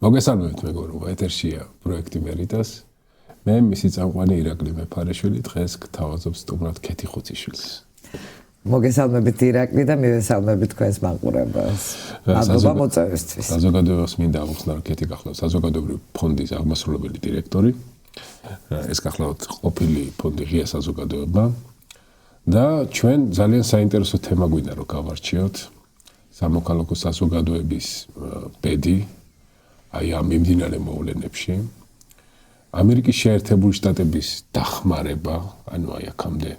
მოგესალმებით მეგობრებო, ეთერშია პროექტი Veritas. მე მისი წამყვანი ირაკლი მეფარეშვილი დღეს გთავაზობს სტუმრად ქეთი ხუციშვილს. მოგესალმებით ირაკლი და მივესალმებით თქვენს მაყურებელს. მადლობა მოწვევისთვის. საზოგადოებას მინდა აღხსნა რომ ქეთი გახლავთ საზოგადოებრივი ფონდის აღმასრულებელი დირექტორი. ეს გახლავთ ყოფილი ფონდი ღია საზოგადოება და ჩვენ ძალიან საინტერესო თემა გვინდა რომ გავარჩიოთ. სამოქალაქო საზოგადოების ბედი აი ამ მიმდინარე მოვლენებში ამერიკის შეერთებული შტატების დახმარება, ანუ აი აქამდე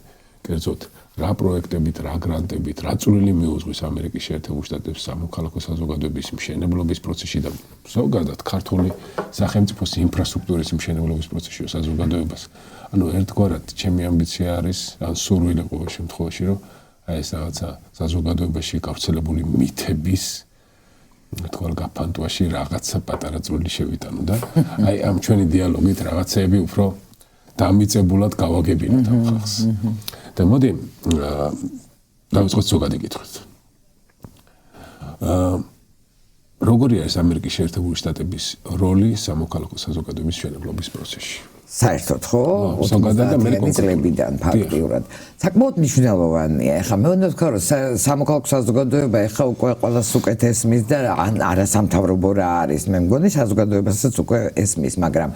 კერძოდ რა პროექტებით, რა გრანტებით, რა წვლილი მიუძღვის ამერიკის შეერთებულ შტატებს სამოქალაქო საზოგადოების მშენებლობის პროცესში და ზოგადად ქართული სახელმწიფოს ინფრასტრუქტურის მშენებლობის პროცესში საზოგადოებას. ანუ ერთგვარად ჩემი ამბიცია არის, ან სურვილი ყოველ შემთხვევაში, რომ აი ეს რაღაცა საზოგადოებაში გავრცელებული მითების თქვა გაფანტვაში რაღაცა პატარა წვლილი შევიტანო და აი ამ ჩვენი დიალოგით რაღაცეები უფრო დამიწებულად გავაგებინოთ ამ ხალხს. და მოდი დავიწყოთ ზოგადი კითხვით. როგორი არის ამერიკის შეერთებული შტატების როლი სამოქალაქო საზოგადოების მშენებლობის პროცესში? საერთოდ ხო? წლებიდან ფაქტიურად. საკმაოდ მნიშვნელოვანია. ეხლა მე უნდა ვთქვა, რომ სამოქალაქო საზოგადოება ეხლა უკვე ყველას უკეთ ესმის და არასამთავრობო რა არის. მე მგონი საზოგადოებასაც უკვე ესმის, მაგრამ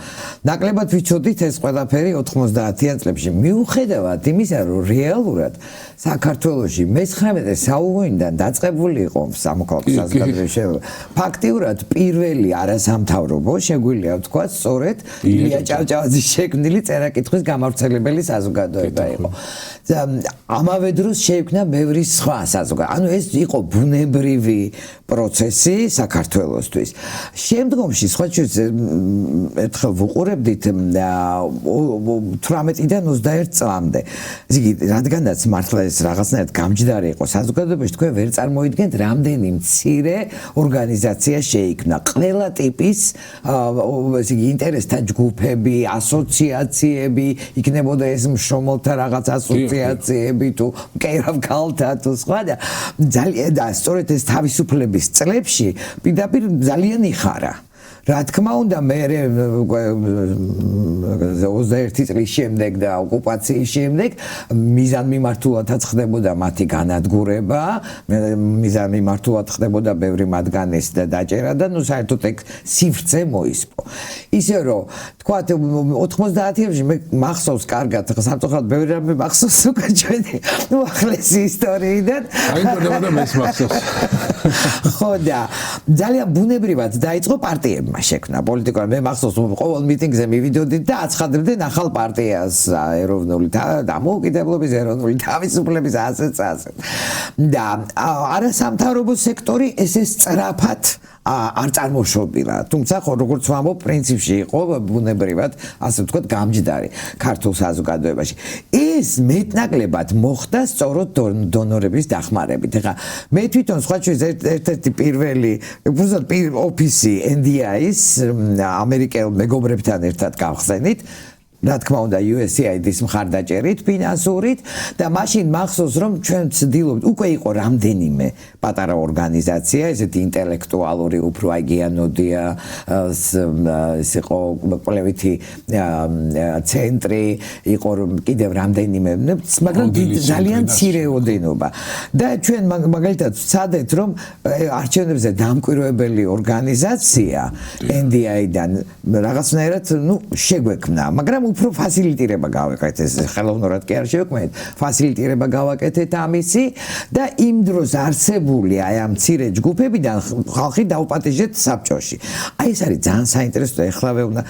ნაკლებად ვიცოდით ეს ყველაფერი 90-იან წლებში. მიუხედავად იმისა, რომ რეალურად საქართველოში მე-19 საუკუნიდან დაწყებული იყო სამოქალაქო საზოგადოების ფაქტიურად პირველი არასამთავრობო შეგვიძლია ვთქვა სწორედ ილია ჭავჭავაძის შექმნილი წერა-კითხვის გამავრცელებელი საზოგადოება იყო. ამავე დროს შეიქმნა ბევრი სხვა საზოგადოება. ანუ ეს იყო ბუნებრივი პროცესი საქართველოსთვის. შემდგომში სხვა ერთხელ ვუყურებდით 18-დან 21 წლამდე. იგი რადგანაც მართლა ეს რაღაცნაირად გამჯდარი იყო საზოგადოებაში, თქვენ ვერ წარმოიდგენთ, რამდენი მცირე ორგანიზაცია შეიქმნა. ყველა ტიპის ესე იგი ინტერესთა ჯგუფები, ასოციაციები, იქნებოდა ეს მშრომელთა რაღაც ასოციაციები თუ მკერავ ქალთა თუ სხვა და ძალიან და სწორედ ეს თავისუფლების წლებში პირდაპირ ძალიან იხარა. რა თქმა უნდა მე 21 წლის შემდეგ და ოკუპაციის შემდეგ მიზანმიმართულადაც ხდებოდა მათი განადგურება, მიზანმიმართულად ხდებოდა ბევრი მათგანის დაჭერა და ნუ საერთოდ ეგ სივრცე მოისპო. ისე რომ თქვა 90-იანებში მე მახსოვს კარგად, სამწუხაროდ ბევრი რამე მახსოვს უკვე ჩვენი უახლესი ისტორიიდან. აი მოდოდა მეს მახსოვს. ხო და ძალიან ბუნებრივად დაიწყო პარტიები შექმნა პოლიტიკა. მე მახსოვს ყოველ მიტინგზე მივიდოდით და აცხადებდნენ ახალ პარტიას, ეროვნული დამოუკიდებლობის, ეროვნული თავისუფლების ასეც. და არასამთავრობო სექტორი ეს სწრაფად არ წარმოშობილა. თუმცა ხო როგორც ვამბობ, პრინციპში იყო ბუნებრივად, ასე ვთქვათ, გამჯდარი ქართულ საზოგადოებაში. ეს მეტნაკლებად მოხდა სწორედ დონორების დახმარებით. ეხლა მე თვითონ სხვა ერთ-ერთი პირველი ოფისი NDI-ის ამერიკელ მეგობრებთან ერთად გავხსენით. რა თქმა უნდა USAID-ის მხარდაჭერით, ფინანსურით და მაშინ მახსოვს რომ ჩვენ ვცდილობთ, უკვე იყო რამდენიმე პატარა ორგანიზაცია, ესეთი ინტელექტუალური უფრო აიგიანოდია, ეს იყო კვლევითი ცენტრი, იყო კიდევ რამდენიმე, მაგრამ ძალიან მცირეოდენობა. და ჩვენ მაგალითად ვცადეთ რომ არჩევნებზე დამკვირვებელი ორგანიზაცია NDI-დან რაღაცნაირად შეგვექმნა, მაგრამ უფრო ფასილიტირება გავაკეთეთ, ხელოვნურად კი არ შევქმნით, ფასილიტირება გავაკეთეთ ამისი და იმ დროს არსებული აი ამ მცირე ჯგუფებიდან ხალხი დაუპატიჟეთ საბჭოში. აი ეს არის ძალიან საინტერესო და ეხლავე უნდა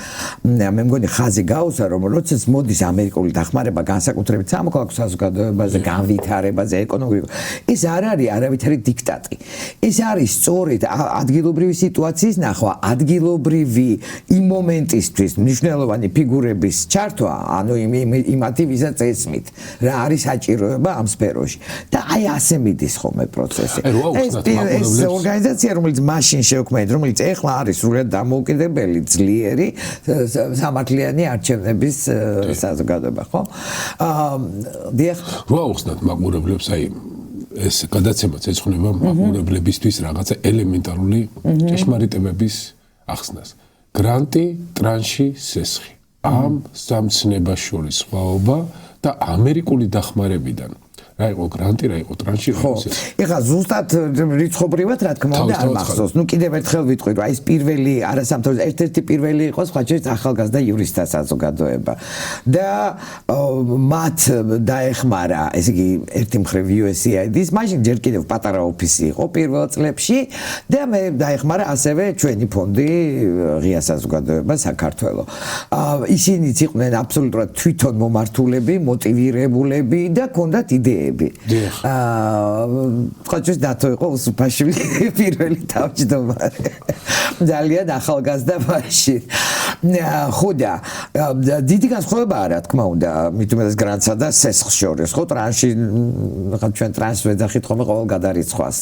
მე მგონი ხაზი გაუსვა რომ როდესაც მოდის ამერიკული დახმარება განსაკუთრებით სამოქალაქო საზოგადოებაზე, განვითარებაზე, ეკონომიკაზე, ეს არ არის არავითარი დიქტატი. ეს არის სწორედ ადგილობრივი სიტუაციის ნახვა, ადგილობრივი იმ მომენტისთვის მნიშვნელოვანი ფიგურების ჩართვა, ანუ იმათი ვისაც ესმით, რა არის საჭიროება ამ სფეროში. და აი ასე მიდის ხოლმე პროცესი. ეს ორგანიზაცია, რომელიც მაშინ შეუქმნით, რომელიც ეხლა არის სრულად დამოუკიდებელი, ძლიერი, სამართლიანი არჩევნების საზოგადოება, ხო? დიახ. რა უხსნათ მაყურებლებს, აი ეს გადაცემაც ეძღვნება მაყურებლებისთვის რაღაცა ელემენტარული ჭეშმარიტებების ახსნას. გრანტი, ტრანში, სესხი. ამ სამცნებას შორის სხვაობა და ამერიკული დახმარებიდან რა იყო გრანტი, რა იყო ტრანში, რა იყო სესხი. ეხლა ზუსტად რიცხობრივად რა თქმა უნდა არ მახსოვს. ნუ კიდევ ერთხელ ვიტყვი, რომ აი ეს პირველი არასამთავრობო ერთ-ერთი პირველი იყო სხვა შეერთ ახალგაზრდა იურისტთა საზოგადოება და მათ დაეხმარა, ესე იგი ერთი მხრივ USAID-ის, მაშინ ჯერ კიდევ პატარა ოფისი იყო პირველ წლებში და მე დაეხმარა ასევე ჩვენი ფონდი ღია საზოგადოება საქართველოს. ისინიც იყვნენ აბსოლუტურად თვითონ მომართულები, მოტივირებულები და ჰქონდათ იდეები. ხოჭის დათო იყო უსუფაშვილი პირველი თავმჯდომარე. ძალიან ახალგაზრდა მაშინ. ხოდა დიდი განსხვავებაა რა თქმა უნდა, მით უმეტეს გრანტსა და სესხს შორის. ხო ტრანში ხა ჩვენ ტრანს ვეძახით ხოლმე ყოველ გადარიცხვას.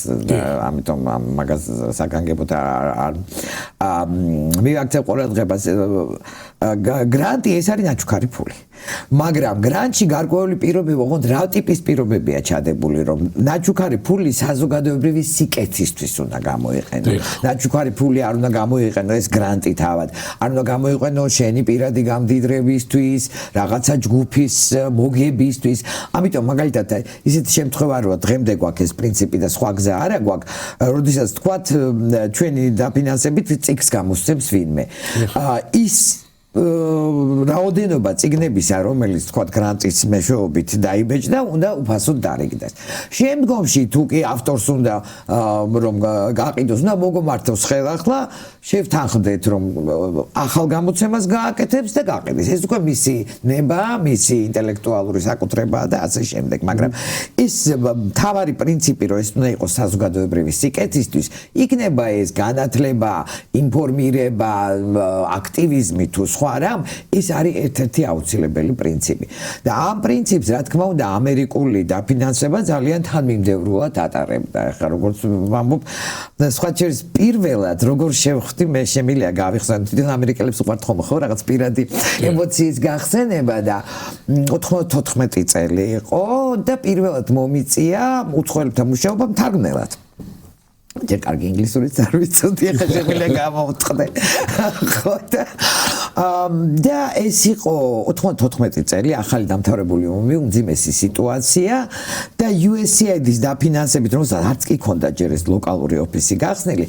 ამიტომ მაგას საგანგებოდ არ მივაქცევ ყურადღებას. გრანტი ეს არის ნაჩუქარი ფული. მაგრამ გრანტში გარკვეული პირობები ოღონდ რა ტიპის პირობებია ჩადებული, რომ ნაჩუქარი ფული საზოგადოებრივი სიკეთისთვის უნდა გამოიყენო. ნაჩუქარი ფული არ უნდა გამოიყენო ეს გრანტი თავად. არ უნდა გამოიყენო შენი პირადი გამდიდრებისთვის, რაღაცა ჯგუფის მოგებისთვის. ამიტომ მაგალითად ისეთი შემთხვევა როა დღემდე გვაქვს ეს პრინციპი და სხვა გზა არა გვაქვს, როდესაც თქვათ ჩვენი დაფინანსებით წიგნს გამოსცემს ვინმე. ის რაოდენობა წიგნებისა, რომელიც თქვა გრანტის მეშვეობით დაიბეჭდა, უნდა უფასოდ დარიგდეს. შემდგომში თუ კი ავტორს უნდა რომ გააყიდოს, უნდა მოგომართოს ხელახლა, შევთანხმდეთ რომ ახალ გამოცემას გააკეთებს და გაყიდეს. ეს უკვე მისი ნება, მისი ინტელექტუალური საკუთრებაა და ასე შემდეგ, მაგრამ ეს მთავარი პრინციპი რომ ეს უნდა იყოს საზოგადოებრივი სიკეთისთვის, იქნება ეს განათლება, ინფორმირება, აქტივიზმი თუ სხვა რამ, ეს არის ერთ-ერთი აუცილებელი პრინციპი. და ამ პრინციპს, რა თქმა უნდა, ამერიკული დაფინანსება ძალიან თანმიმდევრულად ატარებდა. ეხლა როგორც ვამბობ, სხვა შორის პირველად როგორ შევხვდი, მე შემიძლია გავიხსენო, თვითონ ამერიკელებს უყვართ ხოლმე ხო რაღაც პირადი ემოციის გახსენება და 94 წელი იყო და პირველად მომიწია უცხოელებთან მუშაობა მთარგმნელად. ჯერ კარგი ინგლისურიც არ ვიცოდი, ახლა შემიძლია გამოვთხრე. ხო და ეს იყო 94 წელი, ახალი დამთავრებული ომი, უმძიმესი სიტუაცია და USAID-ის დაფინანსებით, რომელსაც არც კი ქონდა ჯერ ეს ლოკალური ოფისი გახსნილი,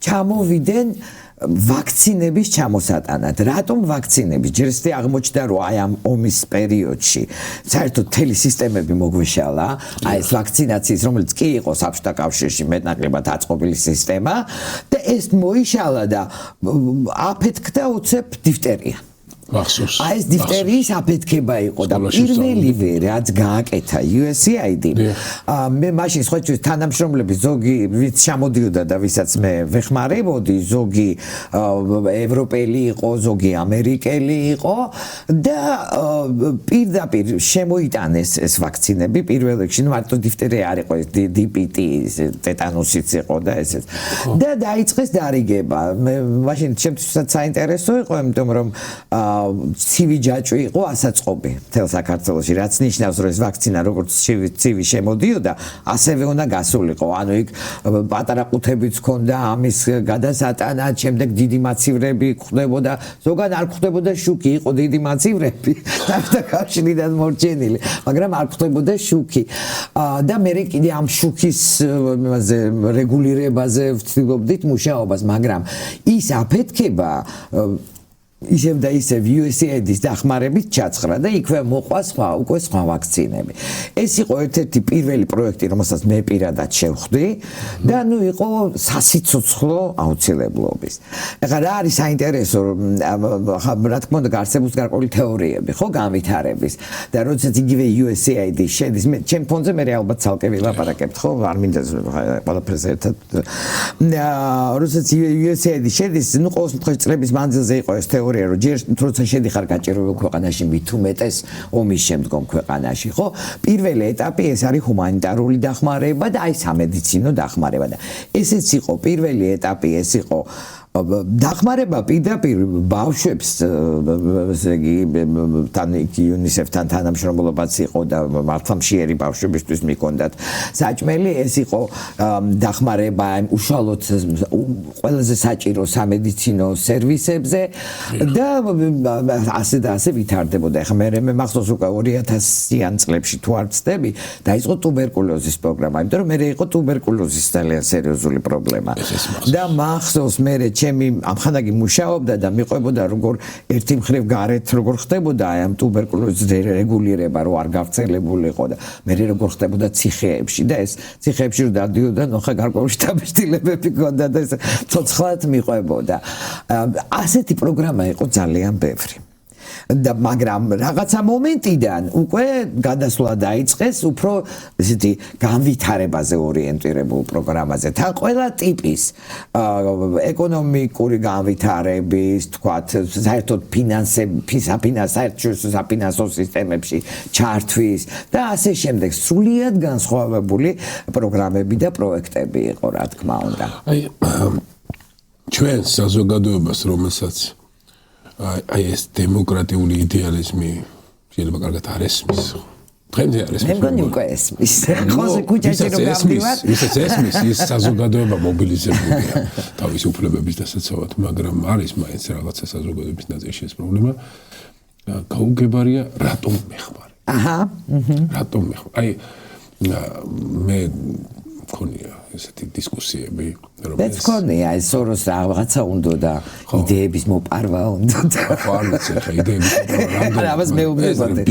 ჩამოვიდნენ ვაქცინების ჩამოსატანად. რატომ ვაქცინების? ჯერ ისე აღმოჩნდა, რომ აი ამ ომის პერიოდში საერთოდ მთელი სისტემები მოგვეშალა, აი ეს ვაქცინაციის, რომელიც კი იყო საბჭოთა კავშირში მეტნაკლებად აწყობილი სისტემა და ეს მოიშალა და აფეთქდა უცებ დიფტერია. მახსოვს. აი ეს დიფტერიის აფეთქება იყო და პირველივე რაც გააკეთა USAID. მე მაშინ სხვა ჩვენ თანამშრომლები ზოგი ვიც ჩამოდიოდა და ვისაც მე ვეხმარებოდი, ზოგი ევროპელი იყო, ზოგი ამერიკელი იყო და პირდაპირ შემოიტანეს ეს ვაქცინები პირველ რიგში, მარტო დიფტერია არ იყო, DPT, ტეტანუსიც იყო და ესეც. და დაიწყეს დარიგება. მე მაშინ შემთხვევით საინტერესო იყო, იმიტომ რომ ცივი ჯაჭვი იყო ასაწყობი მთელ საქართველოში, რაც ნიშნავს, რომ ეს ვაქცინა როგორც ცივი შემოდიოდა, ასევე უნდა გასულიყო. ანუ იქ პატარა ყუთებიც ჰქონდა ამის გადასატანად, შემდეგ დიდი მაცივრები გვხდებოდა, ზოგან არ გვხდებოდა შუქი, იყო დიდი მაცივრები, საბჭოთა კავშირიდან მორჩენილი, მაგრამ არ გვხდებოდა შუქი. და მე კიდე ამ შუქის რეგულირებაზე ვცდილობდით მუშაობას, მაგრამ ის აფეთქება ისევ და ისევ USAID-ის დახმარებით ჩაცხრა და იქვე მოყვა უკვე სხვა ვაქცინები. ეს იყო ერთ-ერთი პირველი პროექტი, რომელსაც მე პირადად შევხვდი და ნუ იყო სასიცოცხლო აუცილებლობის. ეხლა რა არის საინტერესო, რა თქმა უნდა, არსებობს გარკვეული თეორიები, ხო, განვითარების და როდესაც იგივე USAID შედის, მე ჩემ ფონზე მე ალბათ ცალკე ვილაპარაკებთ, ხო, არ მინდა ყველაფერს ერთად. როდესაც USAID შედის, ნუ ყოველ შემთხვევაში წლების მანძილზე იყო ეს თეორია, რომ ჯერ როცა შედიხარ გაჭირვებულ ქვეყანაში, მით უმეტეს ომის შემდგომ ქვეყანაში, ხო? პირველი ეტაპი ეს არის ჰუმანიტარული დახმარება და აი სამედიცინო დახმარება და ესეც იყო პირველი ეტაპი, ეს იყო დახმარება პირდაპირ ბავშვებს ესე იგი თან UNICEF-თან თანამშრომლობაც იყო და მართლმშიერი ბავშვებისთვის მიქონდათ საჭმელი ეს იყო დახმარება უშუალოდ ყველაზე საჭირო სამედიცინო სერვისებზე და ასე და ასე ვითარდებოდა. ეხლა მე მახსოვს უკვე 2000-იან წლებში თუ არ ვცდები დაიწყო ტუბერკულოზის პროგრამა, იმიტომ რომ მე იყო ტუბერკულოზის ძალიან სერიოზული პრობლემა. და მახსოვს მე ჩემი ამხანაგი მუშაობდა და მიყვებოდა როგორ ერთი მხრივ გარეთ როგორ ხდებოდა აი ამ ტუბერკულოზის რეგულირება რო არ გავრცელებულიყო და მე როგორ ხდებოდა ციხეებში და ეს ციხეებში რო დადიოდა ნახე გარკვეული შტაბ-შტილებები გქონდა და ეს ცოცხლად მიყვებოდა. ასეთი პროგრამა იყო ძალიან ბევრი. და მაგრამ რაღაცა მომენტიდან უკვე გადასვლა დაიწყეს უფრო ესეთი განვითარებაზე ორიენტირებულ პროგრამაზე. თან ყველა ტიპის ეკონომიკური განვითარების, თქვათ, საერთოდ საფინანსო სისტემებში ჩართვის და ასე შემდეგ სრულიად განსხვავებული პროგრამები და პროექტები იყო, რა თქმა უნდა. აი ჩვენ საზოგადოებას რომელსაც აი ეს დემოკრატიული იდეალიზმი შეიძლება კარგად არ ესმის. დღემდე არ ესმის. მე მგონი უკვე ესმის. ხოზე ქუჩაში რომ გავდივარ, ისაც ესმის, ის საზოგადოება მობილიზებულია თავის უფლებების დასაცავად, მაგრამ არის მაინც რაღაცა საზოგადოების ნაწილში ეს პრობლემა. გაუგებარია რატომ მეხმარე. აჰა. რატომ მეხმარე. აი მე მქონია ესეთი დისკუსიები რომელიც მქონია ეს სოროს რაღაცა უნდა და იდეების მოპარვა უნდა და ხო არ ვიცი ხა იდეების მოპარვა ამას მეუბნებოდი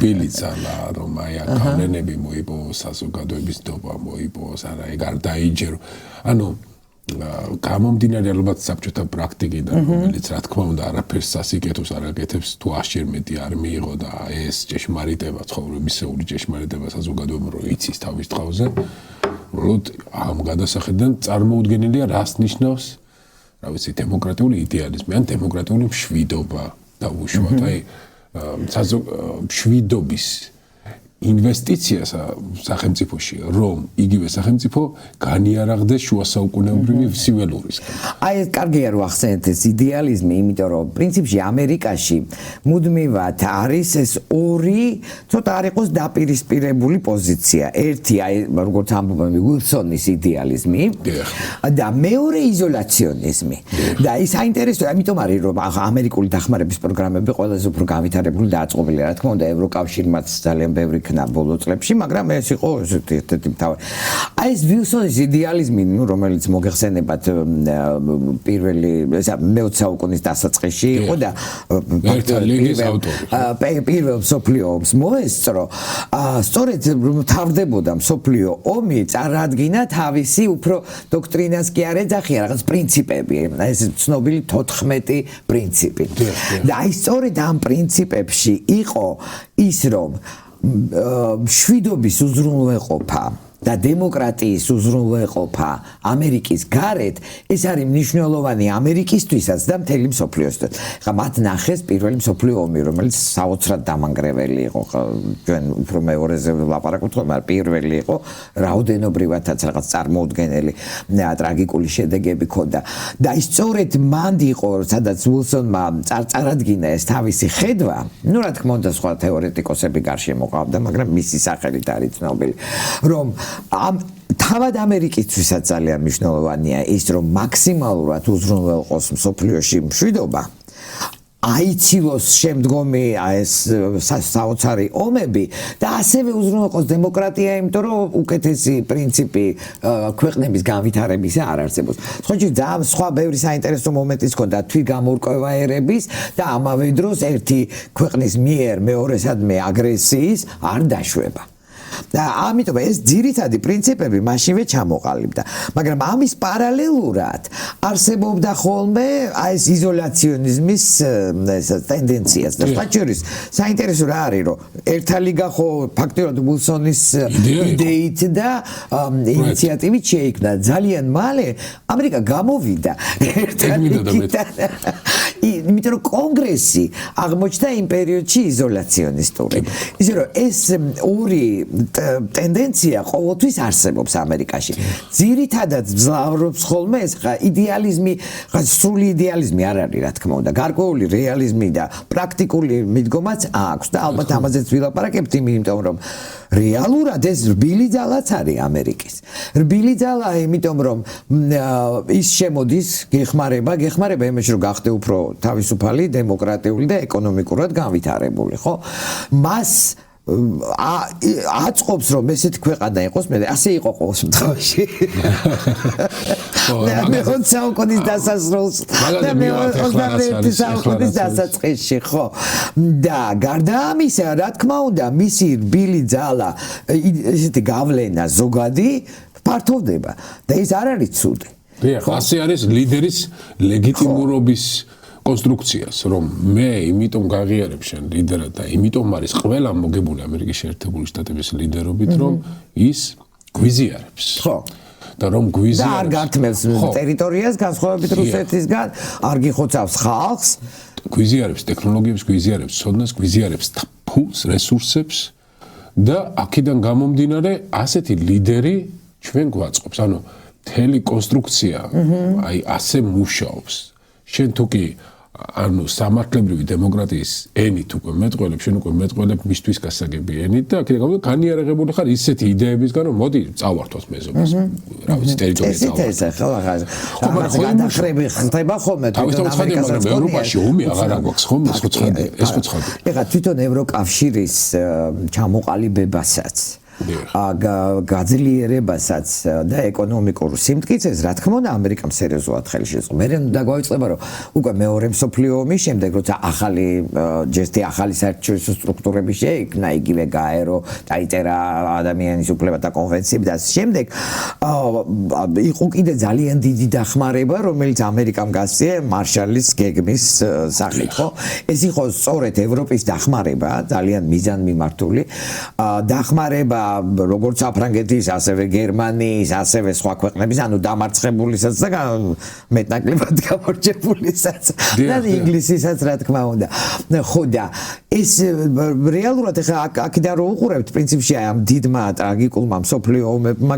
ბილიცა რომ აი კავლენები მოიპოვოს საზოგადოების დობა მოიპოვოს არა ეგ არ დაიჯერო ანუ გამომდინარე ალბათ საბჭოთა პრაქტიკიდან რომელიც რა თქმა უნდა არაფერს სასიკეთოს არ აკეთებს თუ 100-ჯერ მეტი არ მიიღო და ეს ჭეშმარიტება ცხოვრებისეული ჭეშმარიტება საზოგადოება რო იცის თავის ტყავზე უბრალოდ ამ გადასახედიდან წარმოუდგენელია რას ნიშნავს რა ვიცი დემოკრატიული იდეალიზმი ან დემოკრატიული მშვიდობა და უშუალოდ აი მშვიდობის ინვესტიცია სახელმწიფოში რომ იგივე სახელმწიფო განიარაღდეს შუა საუკუნეობრივი ცივილურისგან. აი ეს კარგია რომ ახსენეთ ეს იდეალიზმი, იმიტომ რომ პრინციპში ამერიკაში მუდმივად არის ეს ორი ცოტა არ იყოს დაპირისპირებული პოზიცია. ერთი აი როგორც ამბობენ უილსონის იდეალიზმი და მეორე იზოლაციონიზმი. და ის საინტერესოა, ამიტომ არის რომ ამერიკული დახმარების პროგრამები ყველაზე უფრო განვითარებული და აწყობილია, რა თქმა უნდა, ევროკავშირმაც ძალიან ბევრი ბოლო წლებში, მაგრამ ეს იყო ერთ-ერთი მთავარი. აი ეს უილსონის იდეალიზმი, რომელიც მოგეხსენებათ პირველი მე-20 საუკუნის დასაწყისში იყო და პირველ მსოფლიო ომს მოესწრო, სწორედ თავდებოდა მსოფლიო ომი წარადგინა თავისი უფრო დოქტრინას კი არ ეძახია, რაღაც პრინციპები, ეს ცნობილი 14 პრინციპი. და აი სწორედ ამ პრინციპებში იყო ის რომ მშვიდობის უზრუნველყოფა და დემოკრატიის უზრუნველყოფა ამერიკის გარეთ ეს არის მნიშვნელოვანი ამერიკისთვისაც და მთელი მსოფლიოსთვის. ხა მათ ნახეს პირველი მსოფლიო ომი, რომელიც საოცრად დამანგრეველი იყო. ჩვენ უფრო მეორეზე ვლაპარაკობთ, მაგრამ პირველი იყო რაოდენობრივადაც რაღაც წარმოუდგენელი ტრაგიკული შედეგები ჰქონდა. და ის სწორედ მანდ იყო, სადაც უილსონმა წარადგინა ეს თავისი ხედვა, ну რა თქმა უნდა სხვა თეორეტიკოსები გარშემო ყავდა, მაგრამ მისი სახელით არის ცნობილი, რომ თავად ამერიკისთვისაც ძალიან მნიშვნელოვანია ის რომ მაქსიმალურად უზრუნველყოს მსოფლიოში მშვიდობა აიცილოს შემდგომი ეს საოცარი ომები და ასევე უზრუნველყოს დემოკრატია, იმიტომ რომ უკეთესი პრინციპი ქვეყნების განვითარების არ არსებობს. ძალიან სხვა ბევრი საინტერესო მომენტიც ჰქონდა თვითგამორკვევა ერების და ამავე დროს ერთი ქვეყნის მიერ მეორესადმე აგრესიის არ დაშვება. და ამიტომ ეს ძირითადი პრინციპები მაშინვე ჩამოყალიბდა. მაგრამ ამის პარალელურად არსებობდა ხოლმე აი ეს იზოლაციონიზმის ტენდენციაც და საჭირო საინტერესო რა არის რომ ერთალიგა ხო ფაქტობრივად უილსონის იდეით და ინიციატივით შეიქმნა ძალიან მალე ამერიკა გამოვიდა ერთალიგიდან იმიტომ რომ კონგრესი აღმოჩნდა იმ პერიოდში იზოლაციონისტური. ისე რომ ეს ორი ტენდენცია ყოველთვის არსებობს ამერიკაში. ძირითადად ძლავრობს ხოლმე ეს იდეალიზმი, სრული იდეალიზმი არ არის, რა თქმა უნდა. გარკვეული რეალიზმი და პრაქტიკული მიდგომაც აქვს და ალბათ ამაზეც ვილაპარაკებთ, იმიტომ რომ რეალურად ეს რბილი ძალაც არის ამერიკის. რბილი ძალა, იმიტომ რომ ის შემოდის, გეხმარება იმაში რომ გახდე უფრო თავისუფალი, დემოკრატიული და ეკონომიკურად განვითარებული, ხო? მას აწყობს რომ ესეთი ქვეყანა იყოს, მე ასე იყო ყოველ შემთხვევაში. მე 20 საუკუნის დასასრულს და მე 21 საუკუნის დასაწყისში, ხო. და გარდა ამისა, რა თქმა უნდა, მისი რბილი ძალა, ესეთი გავლენა ზოგადი ფართოვდება და ეს არ არის ცუდი. დიახ, ასე არის ლიდერის ლეგიტიმურობის კონსტრუქციას, რომ მე იმიტომ გაღიარებ შენ ლიდერად და იმიტომ არის ყველა მოგებული ამერიკის შეერთებული შტატების ლიდერობით, რომ ის გვიზიარებს. ხო. და რომ გვიზიარებს. და არ გართმევს ტერიტორიას განსხვავებით რუსეთისგან, არ გიხოცავს ხალხს, გვიზიარებს ტექნოლოგიებს, გვიზიარებს ცოდნას, გვიზიარებს ფულს, რესურსებს და აქედან გამომდინარე ასეთი ლიდერი ჩვენ გვაწყობს. ანუ მთელი კონსტრუქცია აი ასე მუშაობს. შენ თუ კი ანუ სამართლებრივი დემოკრატიის ენით უკვე მეტყველებ, შენ უკვე მეტყველებ მისთვის გასაგები ენით და აქედან გამომდინარე განიარაღებული ხარ ისეთი იდეებისგან, რომ მოდი წავართვათ მეზობას. რა ვიცი, ტერიტორია წავართვათ. ეს ხო გადახრები ხდება ხოლმე თვითონ ამერიკასაც ევროპაში ომი აღარ აქვს ხომ ეს ხო ცხადია, ეს ხო ცხადია. ეხლა თვითონ ევროკავშირის ჩამოყალიბებასაც გაძლიერებასაც და ეკონომიკურ სიმტკიცეს, რა თქმა უნდა, ამერიკამ სერიოზულად ხელი შეწყო. მე უნდა გვაიწყება, რომ უკვე მეორე მსოფლიო ომის შემდეგ, როცა ჯესტი ახალი საერთაშორისო სტრუქტურები შეიქმნა, იგივე გაერო, დაიწერა ადამიანის უფლებათა კონვენციები და შემდეგ იყო კიდე ძალიან დიდი დახმარება, რომელიც ამერიკამ გასწია მარშალის გეგმის სახით, ხო? ეს იყო სწორედ ევროპის დახმარება, ძალიან მიზანმიმართული დახმარება როგორც საფრანგეთის, ასევე გერმანიის, ასევე სხვა ქვეყნების, ანუ დამარცხებულისაც და მეტნაკლებად გამორჩებულისაც და ინგლისისაც, რა თქმა უნდა. ხო და ეს რეალურად ახლა აქედან რო უყურებთ, პრინციპში ამ დიდმა ტრაგიკულმა მსოფლიო ომებმა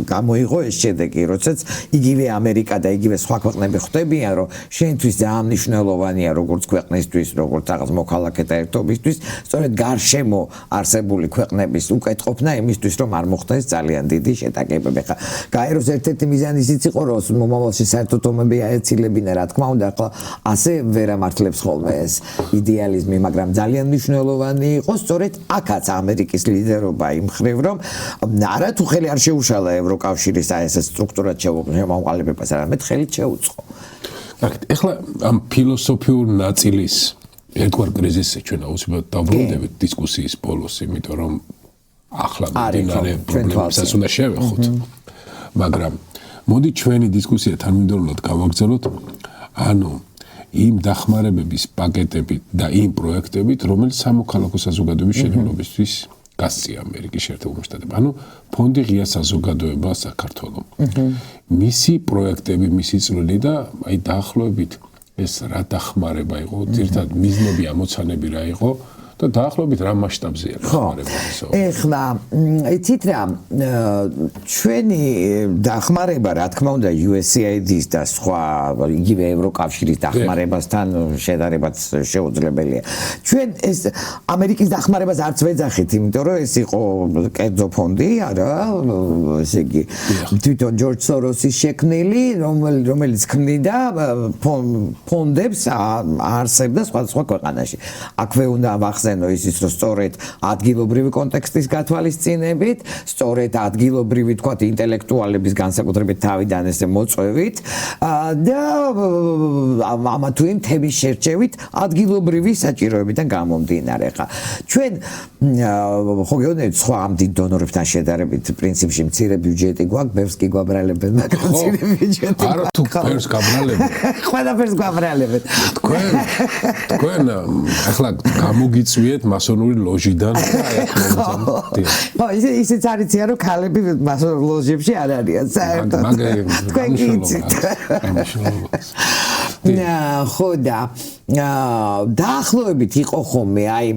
გამოიღო ეს შედეგი, როდესაც იგივე ამერიკა და იგივე სხვა ქვეყნები ხვდებიან, რომ შენთვის ძალიან მნიშვნელოვანია როგორც ქვეყნისთვის, როგორც რაღაც მოქალაქეთა ერთობისთვის, სწორედ გარშემო არსებული ქვეყნების უკეთყოფნა იმისთვის, რომ არ მოხდეს ძალიან დიდი შეტაკებები. ხა გაეროს ერთ-ერთი მიზანი ისიც იყო, რომ მომავალში საერთოდ ომები აეცილებინა, რა თქმა უნდა, ახლა ასე ვერ ამართლებს ხოლმე ეს იდეალიზმი, მაგრამ ძალიან მნიშვნელოვანი იყო სწორედ აქაც ამერიკის ლიდერობა იმ მხრივ, რომ არა თუ ხელი არ შეუშალა ევროკავშირის ეს სტრუქტურად შემოყალიბებას, არამედ ხელით შეუწყო. ეხლა ამ ფილოსოფიურ ნაწილის ერთგვარ კრიზისზე ჩვენ აუცილებლად დავბრუნდებით დისკუსიის ბოლოს, იმიტომ რომ ახლა მიმდინარე პრობლემებსაც უნდა შევეხოთ. მაგრამ მოდი ჩვენი დისკუსია თანმიმდევრულად გავაგრძელოთ, ანუ იმ დახმარებების პაკეტებით და იმ პროექტებით, რომელიც სამოქალაქო საზოგადოების შენებლობისთვის გასწია ამერიკის შეერთებულ შტატებმა. ანუ ფონდი ღია საზოგადოება საქართველოს. მისი პროექტები, მისი წვლილი და აი დაახლოებით ეს რა დახმარება იყო, ძირითადად მიზნები, ამოცანები რა იყო და დაახლოებით რა მასშტაბზეა დახმარება ისო. ეხლა იცით რა, ჩვენი დახმარება, რა თქმა უნდა, USAID-ის და სხვა იგივე ევროკავშირის დახმარებასთან შედარებაც შეუძლებელია. ჩვენ ეს ამერიკის დახმარებას არც ვეძახით, იმიტომ რომ ეს იყო კერძო ფონდი, არა, ესე იგი თვითონ ჯორჯ სოროსის შექმნილი, რომელიც ქმნიდა ფონდებს არსებდა სხვადასხვა ქვეყანაში. აქვე უნდა ახსენო ისიც, რომ სწორედ ადგილობრივი კონტექსტის გათვალისწინებით, სწორედ ადგილობრივი თქვათ ინტელექტუალების განსაკუთრებით თავიდან ესე მოწვევით და ამა თუ იმ თემის შერჩევით ადგილობრივი საჭიროებიდან გამომდინარე. ხა ჩვენ ხო გეუბნებით სხვა ამ დიდ დონორებთან შედარებით პრინციპში მცირე ბიუჯეტი გვაქვს, ბევრს კი გვაბრალებენ, მაგრამ მცირე ბიუჯეტი არა თუ ბევრს გაბრალებენ. ყველაფერს გვაბრალებენ. თქვენ ახლა გამოგიწვიეთ მასონური ლოჟიდან. ხო, ისიც არიციან, რომ ქალები მასონურ ლოჟებში არ არიან, საერთოდ. თქვენ კი იცით. ხო და დაახლოებით იყო ხოლმე აი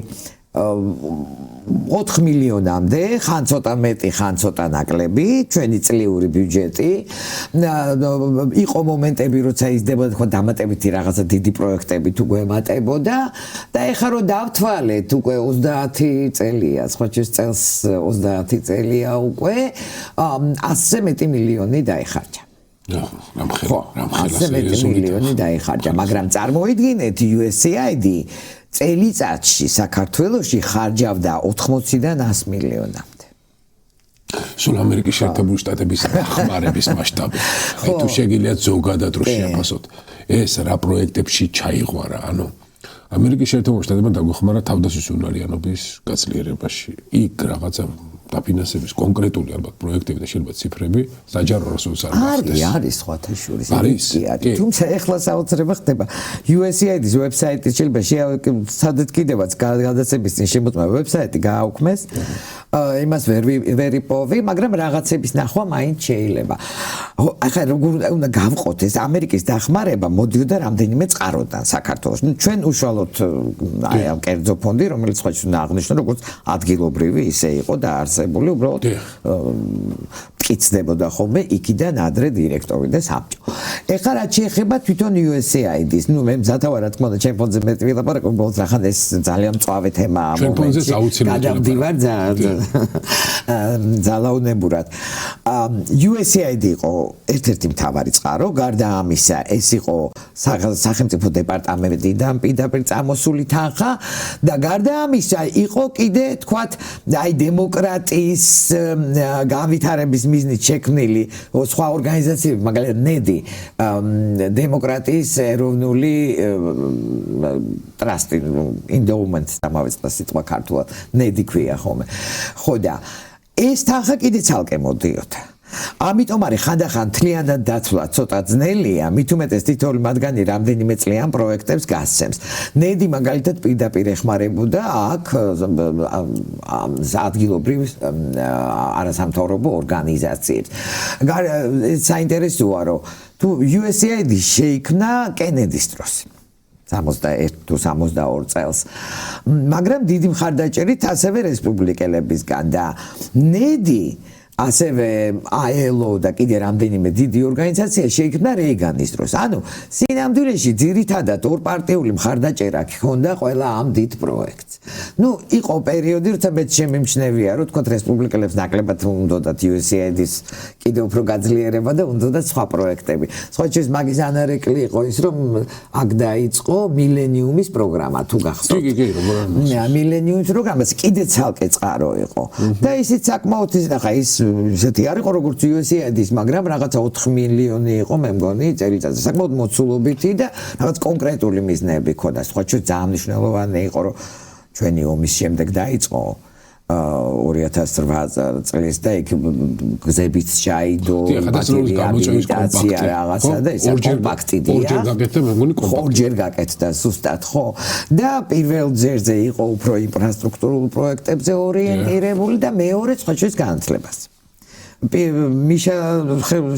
4 მილიონამდე, ხან ცოტა მეტი, ხან ცოტა ნაკლები, ჩვენი წლიური ბიუჯეტი. იყო მომენტები, როცა იზრდებოდა თქვა დამატებითი რაღაცა დიდი პროექტები თუ გვემატებოდა და ეხლა რომ დავთვალეთ უკვე 30 წელია, სხვა წელს 30 წელია უკვე, 100-ზე მეტი მილიონი დაიხარჯა. რამხელა მილიონი დაიხარჯა, მაგრამ წარმოიდგინეთ USAID წელიწადში საქართველოში ხარჯავდა 80-დან 100 მილიონამდე. სულ ამერიკის შეერთებული შტატების ხმარების მასშტაბი. აი თუ შეგიძლიათ ზოგადად რო შეაფასოთ, ეს რა პროექტებში ჩაიღვარა, ანუ ამერიკის შეერთებული შტატებმა დაგვეხმარა თავდასხმის უნარიანობის გაცლიერებაში. იქ რაღაცა დაფინანსების კონკრეტული ალბათ პროექტები და შეიძლება ციფრები საჯარო რესურს არ გახდეს. არის სხვათა შორის. არის. თუმცა ეხლა საოცრება ხდება USAID-ის ვებსაიტი შეიძლება სადაც კიდევაც გადაცემის წინ შემოწმება ვებსაიტი გააუქმეს. იმას ვერ იპოვი, მაგრამ რაღაცების ნახვა მაინც შეიძლება. ახლა როგორ უნდა გავყოთ ეს ამერიკის დახმარება მოდიოდა რამდენიმე წყაროდან საქართველოს. ჩვენ უშუალოდ აი ამ კერძო ფონდი, რომელიც ხო უნდა აღნიშნო, როგორც ადგილობრივი ისე იყო და არსებული უბრალოდ მტკიცდებოდა ხოლმე იქიდან ადრე დირექტორი და საბჭო. ეხლა რაც შეეხება თვითონ USAID-ის, ნუ მე მზათა ვარ რა თქმა უნდა, ჩემ ფონდზე მეტი ვილაპარაკო, უბრალოდ რახან ეს ძალიან მწვავე თემაა მომენტში. გადავდივარ ძალაუნებურად. USAID იყო ერთ-ერთი მთავარი წყარო, გარდა ამისა, ეს იყო სახელმწიფო დეპარტამენტიდან პირდაპირ წამოსული თანხა და გარდა ამისა იყო კიდე თქვათ აი დემოკრატიის განვითარების მიზნით შექმნილი სხვა ორგანიზაციები, მაგალითად ნედი, დემოკრატიის ეროვნული ტრასტი, ინდოუმენტ დამავიწყდა სიტყვა ქართულად, ნედი ქვია ხოლმე. ხო და ეს თანხა კიდე ცალკე მოდიოდა. ამიტომ არის ხანდახან თლიანად დაცვა ცოტა ძნელია, მით უმეტეს თითოეული მათგანი რამდენიმე წლიან პროექტებს გასცემს. ნედი მაგალითად პირდაპირ ეხმარებოდა აქ ადგილობრივ არასამთავრობო ორგანიზაციებს. საინტერესოა, რომ თუ USAID შეიქმნა კენედის დროს 61 თუ 62 წელს. მაგრამ დიდი მხარდაჭერით ასევე რესპუბლიკელებისგან და ნედი ასევე ILO და კიდე რამდენიმე დიდი ორგანიზაცია შეიქმნა რეიგანის დროს. ანუ სინამდვილეში ძირითადად ორპარტიული მხარდაჭერა ჰქონდა ყველა ამ დიდ პროექტს. ნუ იყო პერიოდი, როცა მეც შემიმჩნევია, რომ თქვათ რესპუბლიკელებს ნაკლებად უნდათ USAID-ის კიდე უფრო გაძლიერება და უნდათ სხვა პროექტები. სხვა შეიძლება მაგის ანარეკლი იყო ის, რომ აქ დაიწყო მილენიუმის პროგრამა, თუ გახსოვთ. მილენიუმის პროგრამაც კიდე ცალკე წყარო იყო. და ისიც საკმაოდ ის ისეთი არ იყო როგორც USAID-ის, მაგრამ რაღაცა 4 მილიონი იყო, მე მგონი, წელიწადზე. საკმაოდ მოცულობითი და რაღაც კონკრეტული მიზნები ჰქონდა. სხვა ძალიან მნიშვნელოვანი იყო, რომ ჩვენი ომის შემდეგ დაიწყო 2008 წელს და იქ გზებიც ჩაიდო, რეაბილიტაცია რაღაცა და ეს კომპაქტიდია. ორჯერ გაკეთდა ზუსტად, ხო? და პირველ ძერზე იყო უფრო ინფრასტრუქტურულ პროექტებზე ორიენტირებული და მეორე სხვა შეიძლება განათლებას. მიშა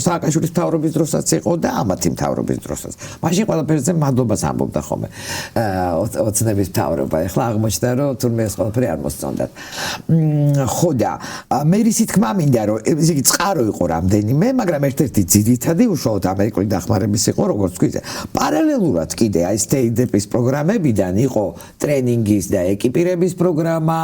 სააკაშვილის მთავრობის დროსაც იყო და ამათი მთავრობის დროსაც. მაშინ ყველაფერზე მადლობას ამბობდა ხოლმე ოცნების მთავრობა. ეხლა აღმოჩნდა, რომ თურმე ეს ყველაფერი არ მოსწონდათ. ხო და მე ისი თქმა მინდა, რომ იგი წყარო იყო რამდენიმე, მაგრამ ერთ-ერთი ძირითადი უშუალოდ ამერიკული დახმარების იყო, როგორც ვქვით, პარალელურად კიდე აი სტეიდეპის პროგრამებიდან იყო ტრენინგის და ეკიპირების პროგრამა,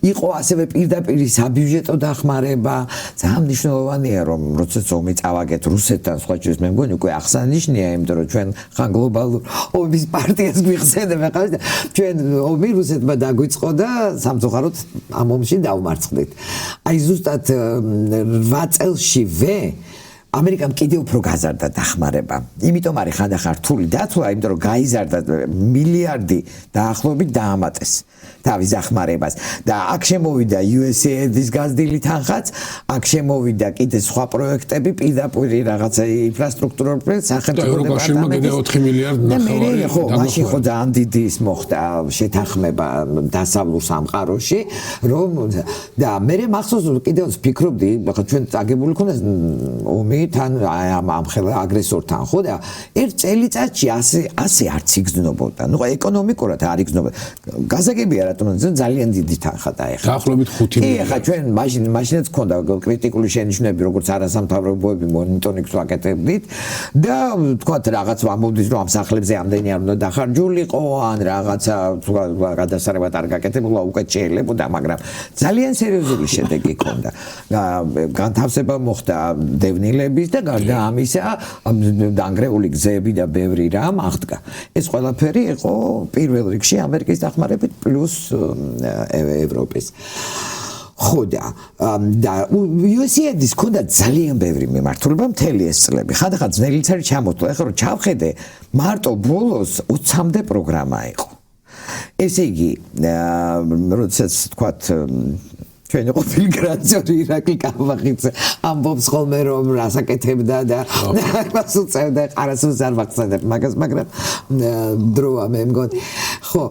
იყო ასევე პირდაპირ საბიუჯეტო დახმარება. ძალიან მნიშვნელოვანია, რომ როდესაც ომი წავაგეთ რუსეთთან, სხვა ჩვენს მე მგონი უკვე აღსანიშნია, იმიტომ რომ ჩვენ ხან გლობალურ ომის პარტიას გვიხსენებ, ახლა ჩვენ ომი რუსეთმა დაგვიწყო და სამწუხაროდ ამ ომში დავმარცხდით. აი ზუსტად 8 წელსშივე ამერიკამ კიდევ უფრო გაზარდა დახმარება. იმიტომ არის ხანდახან რთული დათვლა, იმიტომ რომ გაიზარდა მილიარდი დაახლოებით დაამატეს. თავის დახმარებას და აქ შემოვიდა USAID-ის გაზრდილი თანხაც, აქ შემოვიდა კიდე სხვა პროექტები, პირდაპირ რაღაცა ინფრასტრუქტურული პროექტი, სახელმწიფო დეპარტამენტის 4 მილიარდი ნახევარი. ხო, მაშინ ხო ძალიან დიდი ის მოხდა შეთანხმება დასავლურ სამყაროში, რომ და მე მახსოვს კიდევ ვფიქრობდი, ხა ჩვენ წაგებული ქონდა ომი თან ამ ხელა აგრესორთან, ხო და ერთ წელიწადში ასე არც იგზნობოდა. ნუ ეკონომიკურად არ იგზნობოდა. გასაგებია რატომ ძალიან დიდი თანხა დაეხლა. დაახლოებით 5 მილიარდი. კი, ხა ჩვენ მაშინაც ქონდა კრიტიკული შენიშვნები, როგორც არასამთავრობოები მონიტორინგს ვაკეთებდით და თქვათ რაღაც ამოვდის რომ ამ სახლებზე ამდენი არ უნდა დახარჯულიყო, ან რაღაცა გადასარევად არ გაკეთებულა, უკეთ შეიძლებოდა, მაგრამ ძალიან სერიოზული შედეგი ჰქონდა. განთავსება მოხდა დევნილების და გარდა ამისა დანგრეული გზები და ბევრი რამ აღდგა. ეს ყველაფერი იყო პირველ რიგში ამერიკის დახმარებით პლუს ევროპის. ხო და USAID-ის ქონდა ძალიან ბევრი მიმართულება მთელი ეს წლები. ხანდახან ძნელიც არის ჩამოთვლა. ეხლა რომ ჩავხედე, მარტო ბოლოს 20-მდე პროგრამა იყო. ესე იგი, როდესაც თქვათ ჩვენი ყოფილი გრანტიორი ირაკლი კავახიძე ამბობს ხოლმე რომ რასაკეთებდა და მას უწევდა არასდროს არ ვახსენებ მაგას, მაგრამ დროა მე მგონი. ხო,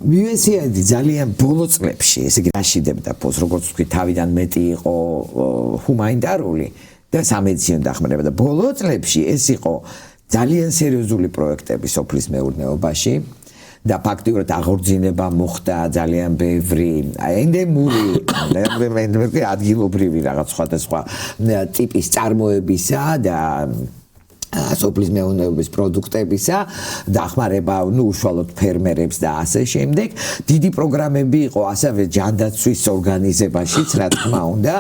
USAID ძალიან ბოლო წლებში, ესე იგი რაშიდებდა ფოს, როგორც ვთქვი, თავიდან მეტი იყო ჰუმანიტარული და სამედიცინო დახმარება და ბოლო წლებში ეს იყო ძალიან სერიოზული პროექტები სოფლის მეურნეობაში. და ფაქტიურად აღორძინება მოხდა ძალიან ბევრი ენდემური ადგილობრივი რაღაც სხვადასხვა ტიპის წარმოებისა და სოფლის მეურნეობის პროდუქტებისა დახმარება უშუალოდ ფერმერებს და ასე შემდეგ. დიდი პროგრამები იყო ასევე ჯანდაცვის ორგანიზებაშიც, რა თქმა უნდა,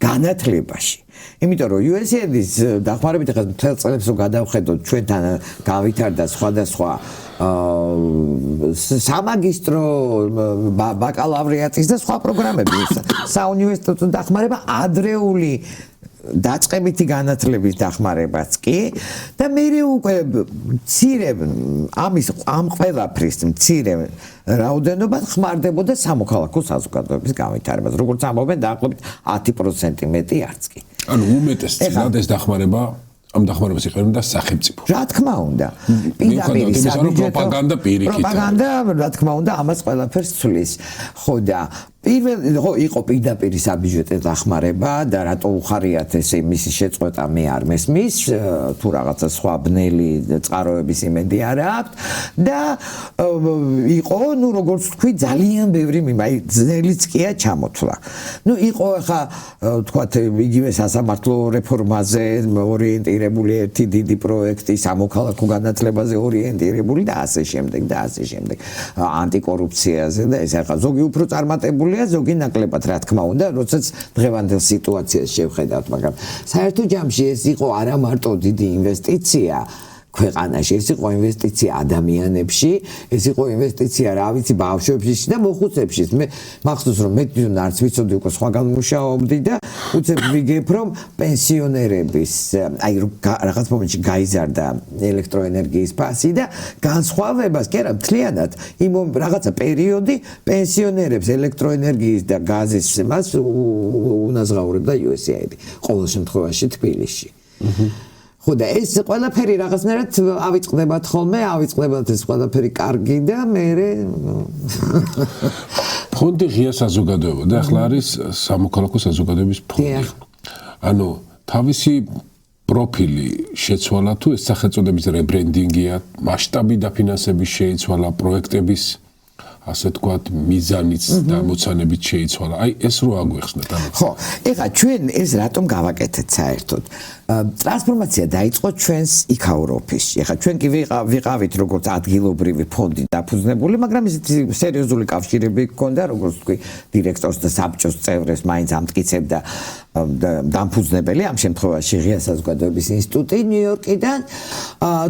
განათლებაში. იმიტომ რომ USAID-ის დახმარებით ახლა მთელ წლებს რო გადავხედოთ, ჩვენთან გავითარდა სხვადასხვა სამაგისტრო, ბაკალავრიატის და სხვა პროგრამები, საუნივერსიტეტო დახმარება, ადრეული დაწყებითი განათლების დახმარებაც კი და მე უკვე მცირე ამ ყველაფრის მცირე რაოდენობა ხმარდებოდა სამოქალაქო საზოგადოების განვითარებას, როგორც ამბობენ დაახლოებით 10% მეტი არც კი. ანუ უმეტესწილად ეს დახმარება ამ დახმარებას იყენებდა სახელმწიფო. რა თქმა უნდა. პირდაპირ პროპაგანდა პირიქით. პროპაგანდა, რა თქმა უნდა, ამას ყველაფერს ცვლის. ხო და ხო იყო პირდაპირ საბიუჯეტო დახმარება და რატო უხარიათ ესე მისი შეწყვეტა მე არ მესმის, თუ რაღაცა სხვა ბნელი წყაროების იმედი არ აქვს და იყო, ნუ როგორც თქვი, ძალიან ბევრი აი ძნელიც კია ჩამოთვლა. ნუ იყო ხა თქვათ იგივე სასამართლო რეფორმაზე ორიენტირებული ერთი დიდი პროექტი, სამოქალაქო განათლებაზე ორიენტირებული და ასე შემდეგ და ასე შემდეგ. ანტიკორუფციაზე და ეს ხა ზოგი უფრო წარმატებული ზოგი ნაკლებად, რა თქმა უნდა, როდესაც დღევანდელ სიტუაციას შევხედავთ, მაგრამ საერთო ჯამში ეს იყო არა მარტო დიდი ინვესტიცია ქვეყანაში, ეს იყო ინვესტიცია ადამიანებში, ეს იყო ინვესტიცია, რა ვიცი, ბავშვებში და მოხუცებში. მე მახსოვს რომ მე არც ვიცოდი უკვე სხვაგან მუშაობდი და უცებ ვიგებ რომ პენსიონერების, აი რაღაც მომენტში გაიზარდა ელექტროენერგიის ფასი და განსხვავებას კი არა მთლიანად იმ რაღაცა პერიოდი პენსიონერებს ელექტროენერგიის და გაზის მას უნაზღაურებდა USAID ყოველ შემთხვევაში თბილისში. ხო და ეს ყველაფერი რაღაცნაირად ავიწყდებათ ხოლმე, ავიწყდებათ ეს ყველაფერი კარგი და მე ფონდი ღია საზოგადოება და ახლა არის სამოქალაქო საზოგადოების ფონდი. ანუ თავისი პროფილი შეცვალა თუ ეს სახელწოდების რებრენდინგია, მასშტაბი დაფინანსების შეიცვალა, პროექტების ასე თქვათ მიზანიც და მოცანებით შეიცვალა. აი ეს რო აგვეხსნათ ამას. ხო, ეხლა ჩვენ ეს რატომ გავაკეთეთ საერთოდ? ტრანსფორმაცია დაიწყო ჩვენს იქაურ ოფისში. ეხლა ჩვენ კი ვიყავით როგორც ადგილობრივი ფონდი დაფუძნებული, მაგრამ ისეთი სერიოზული კავშირები გქონდა, როგორც თქვი, დირექტორს და საბჭოს წევრებს მაინც ამტკიცებდა დამფუძნებელი ამ შემთხვევაში ღია საზოგადოების ინსტიტუტი ნიუ-იორკიდან,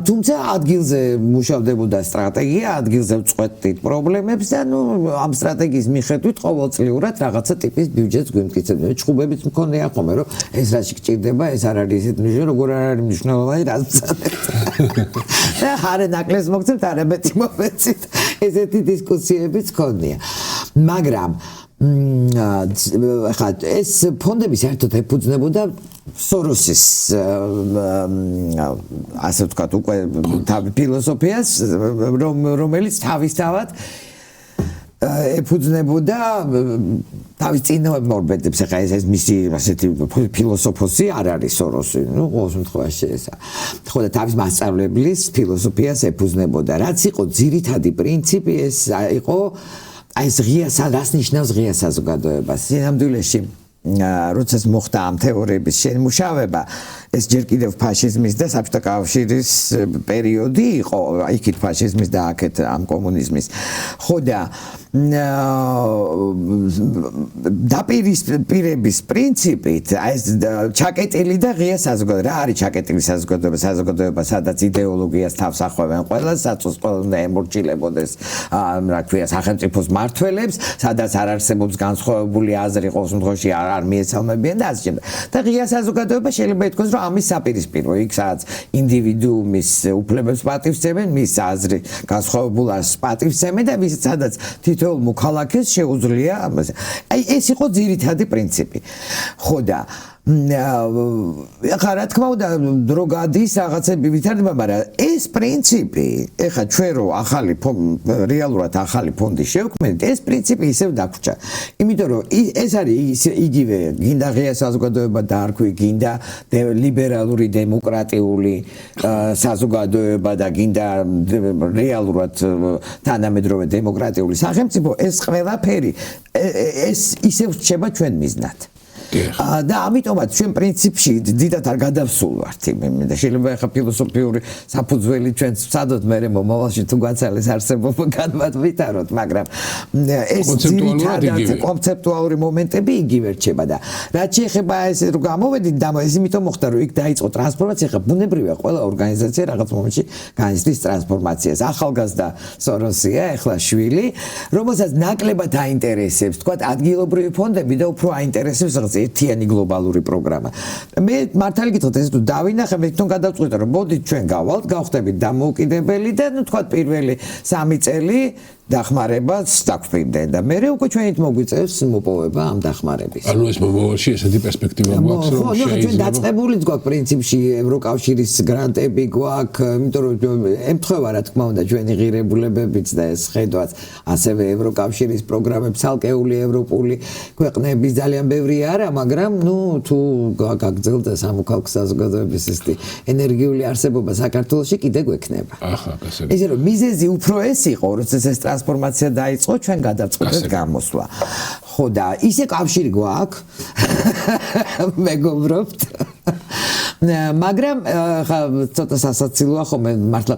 თუმცა ადგილზე მუშავდებოდა სტრატეგია, ადგილზე წყვეტით პრობლემებს და ამ სტრატეგიის მიხედვით ყოველწლიურად რაღაცა ტიპის ბიუჯეტს გვიმტკიცებდნენ. ჩხუბებიც მქონია ხოლმე, რომ ეს რაში გჭირდება, ეს არ არის ისეთ მნიშვნელოვანი, როგორ არ არის მნიშვნელოვანი, რაც ვცადეთ. და არა ნაკლებს მოგცემთ, არა მეტი მომეცით. ესეთი დისკუსიებიც მქონია. მაგრამ ხა ეს ფონდები საერთოდ ეფუძნებოდა სოროსის ასე ვთქვათ უკვე ფილოსოფიას, რომელიც თავისთავად ეფუძნებოდა თავის წინამორბედებს. ხა ეს მისი ასეთი ფილოსოფოსი არ არის სოროსი, ყოველ შემთხვევაში ესა. ხო და თავის მასწავლებლის ფილოსოფიას ეფუძნებოდა. რაც იყო ძირითადი პრინციპი, ეს იყო ეს რას ნიშნავს ღია საზოგადოება. სინამდვილეში როცა მოხდა ამ თეორიების შემუშავება, ეს ჯერ კიდევ ფაშიზმის და საბჭოთა კავშირის პერიოდი იყო, იქით ფაშიზმის და აქეთ ამ კომუნიზმის. ხო და დაპირისპირების პრინციპით ეს ჩაკეტილი და ღია საზოგადოება. რა არის ჩაკეტილი საზოგადოება? საზოგადოება, სადაც იდეოლოგიას თავს ახვევენ ყველა, საწოს ყველა ემორჩილებოდეს, რა ქვია, სახელმწიფოს მმართველებს, სადაც არ არსებობს განსხვავებული აზრი, ყოველ შემთხვევაში არ მიეცალმებიან და ასე შემდეგ. და ღია საზოგადოება შეიძლება ითქვას, რომ ამის საპირისპირო, იქ სადაც ინდივიდუუმის უფლებებს პატივცემენ, მის აზრი განსხვავებულას პატივცემენ და სადაც თითოეულ მოქალაქეს შეუძლია ამაზე. აი ეს იყო ძირითადი პრინციპი. ხო და ახლა რა თქმა უნდა დრო გადის რაღაცები ვითარდება, მაგრამ ეს პრინციპი, ეხლა ჩვენ რო რეალურად ახალი ფონდი შევქმნით, ეს პრინციპი ისევ დაგვრჩა. იმიტომ რომ ეს არის იგივე, გინდა ღია საზოგადოება დაარქვი, გინდა ლიბერალური დემოკრატიული საზოგადოება და გინდა რეალურად თანამედროვე დემოკრატიული სახელმწიფო, ეს ყველაფერი ეს ისევ რჩება ჩვენ მიზნად. და ამიტომაც ჩვენ პრინციპში დიდად არ გადავსულვართ და შეიძლება ახლა ფილოსოფიური საფუძველი ჩვენ ვცადოთ მე მომავალში თუ გვაცალეს არსებობა განვვითაროთ, მაგრამ ეს ძირითადად კონცეპტუალური მომენტები იგივე რჩება და რაც შეეხება ეს რომ გამოვედით და ეს იმიტომ მოხდა რომ იქ დაიწყო ტრანსფორმაცია. ხა ბუნებრივია ყველა ორგანიზაცია რაღაც მომენტში განიცდის ტრანსფორმაციას. ახალგაზრდა სოროსია ახლა შვილი, რომელსაც ნაკლებად აინტერესებს თქვა ადგილობრივი ფონდები და უფრო აინტერესებს რაღაც ერთიანი გლობალური პროგრამა. მე მართალი გითხრათ ეს თუ დავინახე, მე თვითონ გადავწყვიტე რომ მოდით ჩვენ გავალთ, გავხდებით დამოუკიდებელი და ნუ თქვა პირველი 3 წელი დახმარებას დაგვრდენ და მე უკვე ჩვენით მოგვიწევს მოპოვება ამ დახმარების. ანუ ეს მომავალში ესეთი პერსპექტივა გვაქვს რომ შეიძლება ჩვენ დაწყებულიც გვაქვს პრინციპში ევროკავშირის გრანტები გვაქვს, იმიტომ რომ ემთხვევა რა თქმა უნდა ჩვენი ღირებულებებიც და ეს ხედვაც ასევე ევროკავშირის პროგრამები, ცალკეული ევროპული ქვეყნების ძალიან ბევრი არა, მაგრამ ნუ თუ გაგრძელდა სამოქალაქო საზოგადოების ესეთი ენერგიული არსებობა საქართველოში კიდე გვექნება. ახლა გასაგებია. ესე რომ მიზეზი უფრო ეს იყო, როცა ეს ტრანსფორმაცია დაიწყო, ჩვენ გადავწყვეტეთ გამოსვლა. ხო და ისე კავშირი გვაქვს, მეგობრობთ. მაგრამ ხა ცოტა სასაცილოა ხოლმე მართლა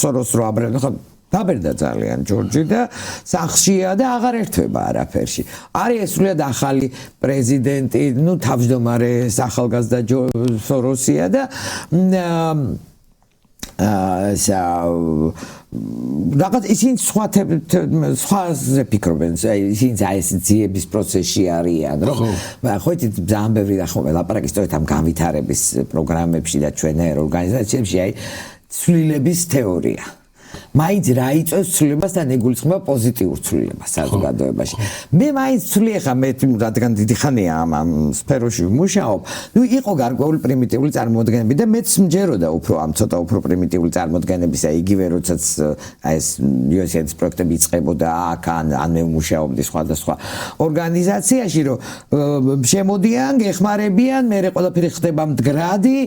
სოროს რო აბრევნო ხა დაბერდა ძალიან ჯორჯი და სახშია და აღარ ერთვება არაფერში. არის სრულიად ახალი პრეზიდენტი, ნუ თავმჯდომარე ახალგაზრდა სოროსია და რაღაც ისინი სხვაზე ფიქრობენ, ისინი ეს ძიების პროცესში არიან, რომ ხო იცით ძალიან ბევრი ახლა ლაპარაკი სწორედ ამ განვითარების პროგრამებში და ჩვენ ორგანიზაციებში აი ცვლილების თეორია. მაინც რა იწევს ცვლილებას და ეგულისხმება პოზიტიურ ცვლილებას საზოგადოებაში. მე მაინც ცვლი ხა მე რადგან დიდი ხანია ამ სფეროში ვმუშაობ, ნუ იყო გარკვეული პრიმიტიული წარმოდგენები და მეც მჯეროდა უფრო ამ ცოტა უფრო პრიმიტიული წარმოდგენებისა, იგივე როდესაც ეს USAID-ის პროექტები იწყებოდა აქ ან მე ვმუშაობდი სხვადასხვა ორგანიზაციაში, რომ შემოდიან, გეხმარებიან, მე ყველაფერი ხდება მდგრადი,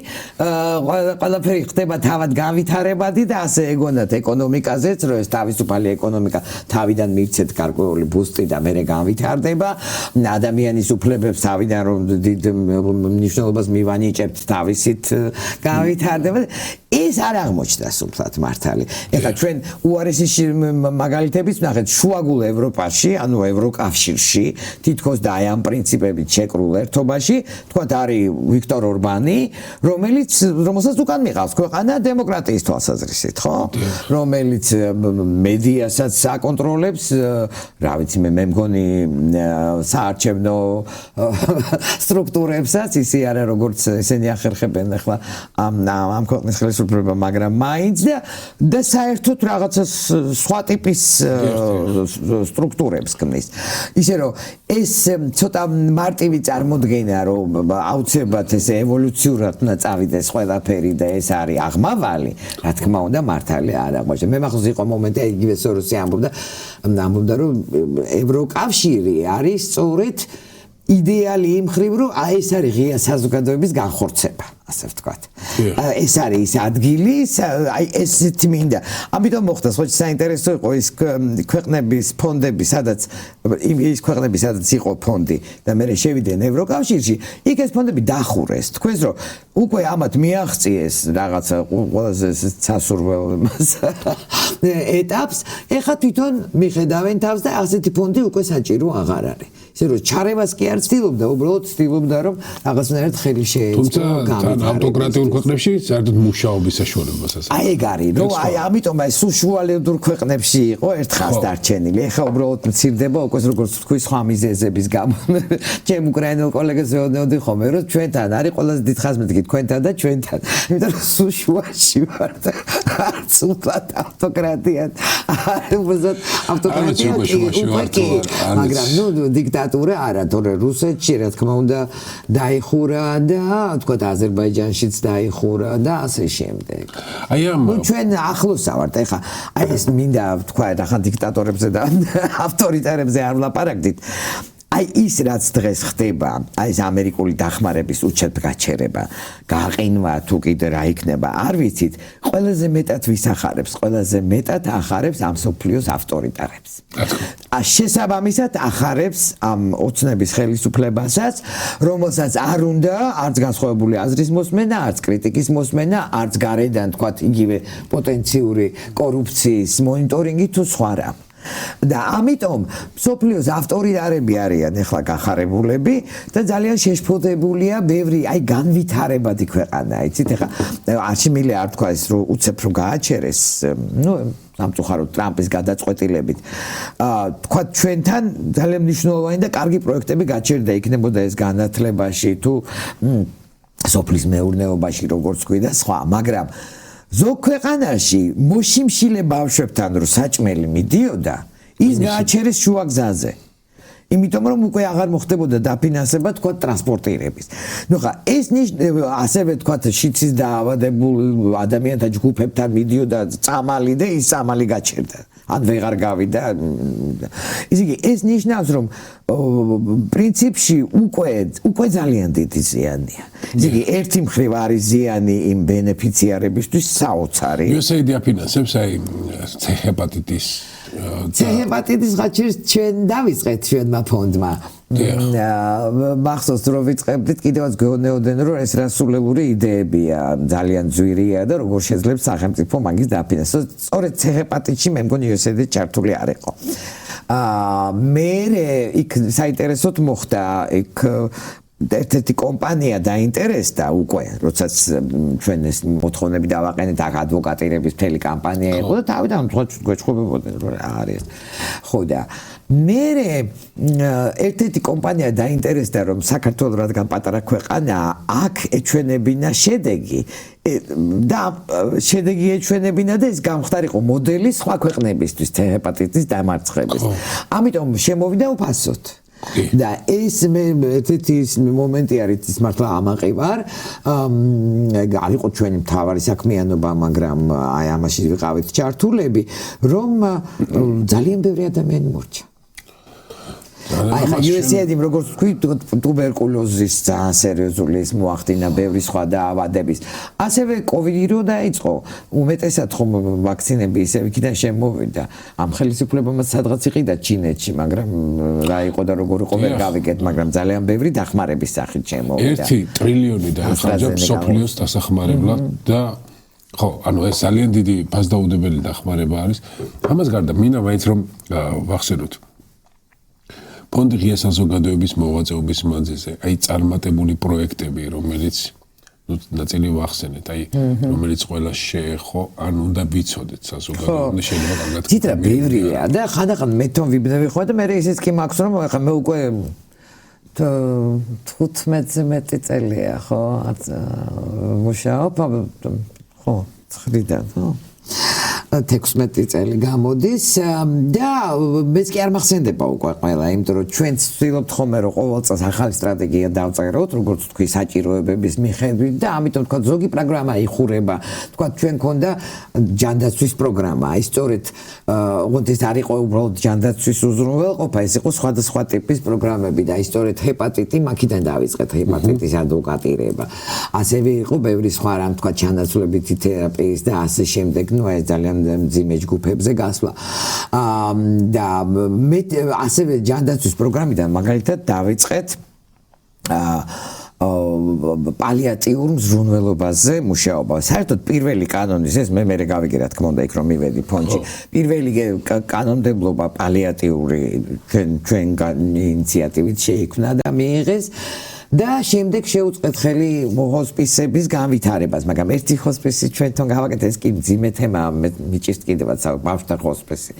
ყველაფერი ხდება თავად განვითარებადი და ასე ეგონათ ეკონომიკა ეკონომიკაზეც, რომ ეს თავისუფალი ეკონომიკა თავიდან მივცეთ გარკვეული ბუსტი და მერე განვითარდება, ადამიანის უფლებებს თავიდან რომ დიდ მნიშვნელობას მივანიჭებთ, თავისით განვითარდება. ეს არ აღმოჩნდა სულთად მართალი. ეხლა ჩვენ უარესის მაგალითებიც ვნახეთ შუაგულ ევროპაში, ანუ ევროკავშირში, თითქოს და აი ამ პრინციპებით შეკრულ ერთობაში, თქვათ არის ვიქტორ ორბანი, რომელსაც უკან მიყავს ქვეყანა დემოკრატიის თვალსაზრისით, ხო? რომელიც მედიასაც აკონტროლებს, რა ვიცი მე მგონი საარჩევნო სტრუქტურებსაც, ისე არა როგორც ესენი ახერხებენ ახლა ამ ქვეყნის ხელისუფლება, მაგრამ მაინც და საერთოდ რაღაცა სხვა ტიპის სტრუქტურებს ქმნის. ისე რომ ეს ცოტა მარტივი წარმოდგენა, რომ აუცილებლად ეს ევოლუციურად უნდა წავიდეს ყველაფერი და ეს არის აღმავალი, რა თქმა უნდა მართალი არ აღმოჩნდა. მე მახსოვს იყო მომენტი, იგივე სოროსი ამბობდა, რომ ევროკავშირი არის სწორედ იდეალი იმ ხრივ, რომ აი ეს არის ღია საზოგადოების განხორციელება, ასე ვთქვათ. ეს არის ის ადგილი, აი ეს მინდა. ამიტომ მოხდა, ხო, საინტერესო იყო ის ქვეყნების ფონდები, სადაც ის ქვეყნები, სადაც იყო ფონდი და მე შევიდნენ ევროკავშირში, იქ ეს ფონდები დახურეს. თქვენს რომ უკვე ამათ მიაღწიეს რაღაცა ყველაზე სასურველ ეტაპს, ეხლა თვითონ მიხედავენ თავს და ასეთი ფონდი უკვე საჭირო აღარ არის. ისე რომ ჩარევას კი არ ცდილობდა, უბრალოდ ცდილობდა რომ რაღაცნაირად ხელი შეეწყო. ავტოკრატიულ ქვეყნებში საერთოდ მუშაობის საშუალებასაც. აი ეგ არის, რომ აი ამიტომ აი საშუალებრივ ქვეყნებში იყო ერთხანს დარჩენილი. ეხლა უბრალოდ მცირდება უკვე როგორც თქვი სხვა მიზეზების გამო. ჩემ უკრაინელ კოლეგას ვეუბნები ხოლმე, რომ ჩვენთან არის ყველაზე დიდ ხაზს მეთქი თქვენთან და ჩვენთან. იმიტომ რომ საშუაში ვარ და არც უთლად ავტოკრატიად. უბრალოდ ავტოკრატია მაგრამ ნუ დიქტატურა არა, თორე რუსეთში რა თქმა უნდა დაიხურა და თქვა აზერბაიჯანშიც დაიხურა და ასე შემდეგ. აი ამ ჩვენ ახლოს ავართ ეხა აი ეს მინდა თქვა ახლა დიქტატორებზე და ავტორიტარებზე არ ვლაპარაკდით. აი ის რაც დღეს ხდება, აი ეს ამერიკული დახმარების უჩეთ გაჩერება, გაყინვა თუ კიდე რა იქნება, არ ვიცით, ყველაზე მეტად ვისახარებს, ყველაზე მეტად ახარებს ამ სოფლიოს ავტორიტარებს. შესაბამისად ახარებს ამ ოცნების ხელისუფლებასაც, რომელსაც არ უნდა არც განსხვავებული აზრის მოსმენა, არც კრიტიკის მოსმენა, არც გარედან თქვათ იგივე პოტენციური კორუფციის მონიტორინგი თუ სხვა რა. და ამიტომ სოფლიოს ავტორიტარები არიან ახლა გახარებულები და ძალიან შეშფოთებულია ბევრი აი განვითარებადი ქვეყანა, იცით ახლა არჩიმილე არ თქვა ეს რომ უცებ რომ გააჩერეს, ნუ სამწუხაროდ ტრამპის გადაწყვეტილებით. თქვა ჩვენთან ძალიან მნიშვნელოვანი და კარგი პროექტები გაჩერდა, იქნებოდა ეს განათლებაში თუ სოფლის მეურნეობაში როგორც თქვი და სხვა, მაგრამ ზოგ ქვეყანაში მოშიმშილე ბავშვებთან რო საჭმელი მიდიოდა, ის გააჩერეს შუა გზაზე. იმიტომ რომ უკვე აღარ მოხდებოდა დაფინანსება თქვა ტრანსპორტირების. ნუ ხა ეს ასევე თქვა შიცის დაავადებულ ადამიანთა ჯგუფებთან მიდიოდა წამალი და ის წამალი გაჩერდა. ან ვეღარ გავიდა. ისე იგი ეს ნიშნავს რომ პრინციპში უკვე ძალიან დიდი ზიანია. ისე იგი ერთი მხრივ არის ზიანი იმ ბენეფიციარებისთვის საოცარი. USAID აფინანსებს აი C-ჰეპატიტის C-ჰეპატიტის გაჩერს ჩვენ დავიწყეთ ჩვენმა ფონდმა. მახსოვს რომ ვიწყებდით კიდევაც გეუბნებოდნენ რომ ეს რასულელური იდეებია, ძალიან ძვირია და როგორ შეძლებს სახელმწიფო მაგის დაფინანსებას. სწორედ C-ჰეპატიტში მე მგონი USAID ჩართული არ იყო. მე იქ საინტერესოდ მოხდა იქ ერთ-ერთი კომპანია დაინტერესდა უკვე, როდესაც ჩვენ ეს მოთხოვნები დავაყენეთ, აქ ადვოკატირების მთელი კამპანია იყო და თავიდან გვეჩხუბებოდნენ რომ რა არის. ხო და მე ერთ-ერთი კომპანია დაინტერესდა რომ საქართველოს რადგან პატარა ქვეყანაა, აქ ეჩვენებინა შედეგი და შედეგი ეჩვენებინა და ეს გამხდარიყო მოდელი სხვა ქვეყნებისთვის C-ჰეპატიტის დამარცხების. ამიტომ შემოვიდა უფასოდ. და ეს მე ერთ-ერთი მომენტი არის ის მართლა ამაყი ვარ. არ იყო ჩვენი მთავარი საქმიანობა, მაგრამ აი ამაში ვიყავით ჩართულები, რომ ძალიან ბევრი ადამიანი მორჩა. აი ხა USAID-ი როგორც თქვი ტუბერკულოზის ძალიან სერიოზული ის მოახდინა ბევრი სხვა დაავადების. ასევე COVID-ი რო დაიწყო, უმეტესად ხომ ვაქცინები ისევ იქიდან შემოვიდა. ამ ხელისუფლებამ სადღაც იყიდა ჩინეთში, მაგრამ რა იყო და როგორ იყო ვერ გავიგეთ, მაგრამ ძალიან ბევრი დახმარების სახით შემოვიდა. 1 ტრილიონი დაეხარჯა მსოფლიოს დასახმარებლად და ხო, ანუ ეს ძალიან დიდი ფასდაუდებელი დახმარება არის. ამას გარდა მინდა მაინც რომ ვახსენოთ ფონდი ღია საზოგადოების მოღვაწეობის მანძილზე, აი წარმატებული პროექტები, რომელიც ნაწილი ვახსენეთ, აი რომელიც ყველა შეეხო, ან უნდა ვიცოდეთ საზოგადოებრივ შეიძლება კარგად. ციტა ბევრია და ხანდახან მე თვითონ ვიბნები ხო და მე ისიც კი მაქვს რომ ახლა მე უკვე 15-ზე მეტი წელია ხო მუშაობ ხო 9-დან ხო 16 წელი გამოდის და მეც კი არ მახსენდება უკვე ყველა, იმიტომ რომ ჩვენ ვცდილობთ ხოლმე რომ ყოველ წელს ახალი სტრატეგია დავწეროთ, როგორც თქვი, საჭიროებების მიხედვით და ამიტომ თქვა ზოგი პროგრამა იხურება. თქვა ჩვენ ქონდა ჯანდაცვის პროგრამა, აი სწორედ ოღონდ ეს არ იყო უბრალოდ ჯანდაცვის უზრუნველყოფა, ეს იყო სხვადასხვა ტიპის პროგრამები და აი სწორედ ჰეპატიტი მაქიდან დავიწყეთ, ჰეპატიტის ადვოკატირება. ასევე იყო ბევრი სხვა რამ, თქვა ჩანაცვლებითი თერაპიის და ასე შემდეგ, ну ეს ძალიან მძიმე ჯგუფებზე გასვლა. და მე ასევე ჯანდაცვის პროგრამიდან მაგალითად დავიწყეთ პალიატიურ მზრუნველობაზე მუშაობა. საერთოდ პირველი კანონის ეს მე გავიგე რა თქმა უნდა იქ რომ მივედი ფონდში. პირველი კანონმდებლობა პალიატიური ჩვენ ინიციატივით შეიქმნა და მიიღეს. და შემდეგ შეუწყეთ ხელი ჰოსპისების განვითარებას, მაგრამ ერთი ჰოსპისი ჩვენთან გავაკეთე, ეს კი მძიმე თემაა, მიჭირს კიდევაც ბავშვთა ჰოსპისი,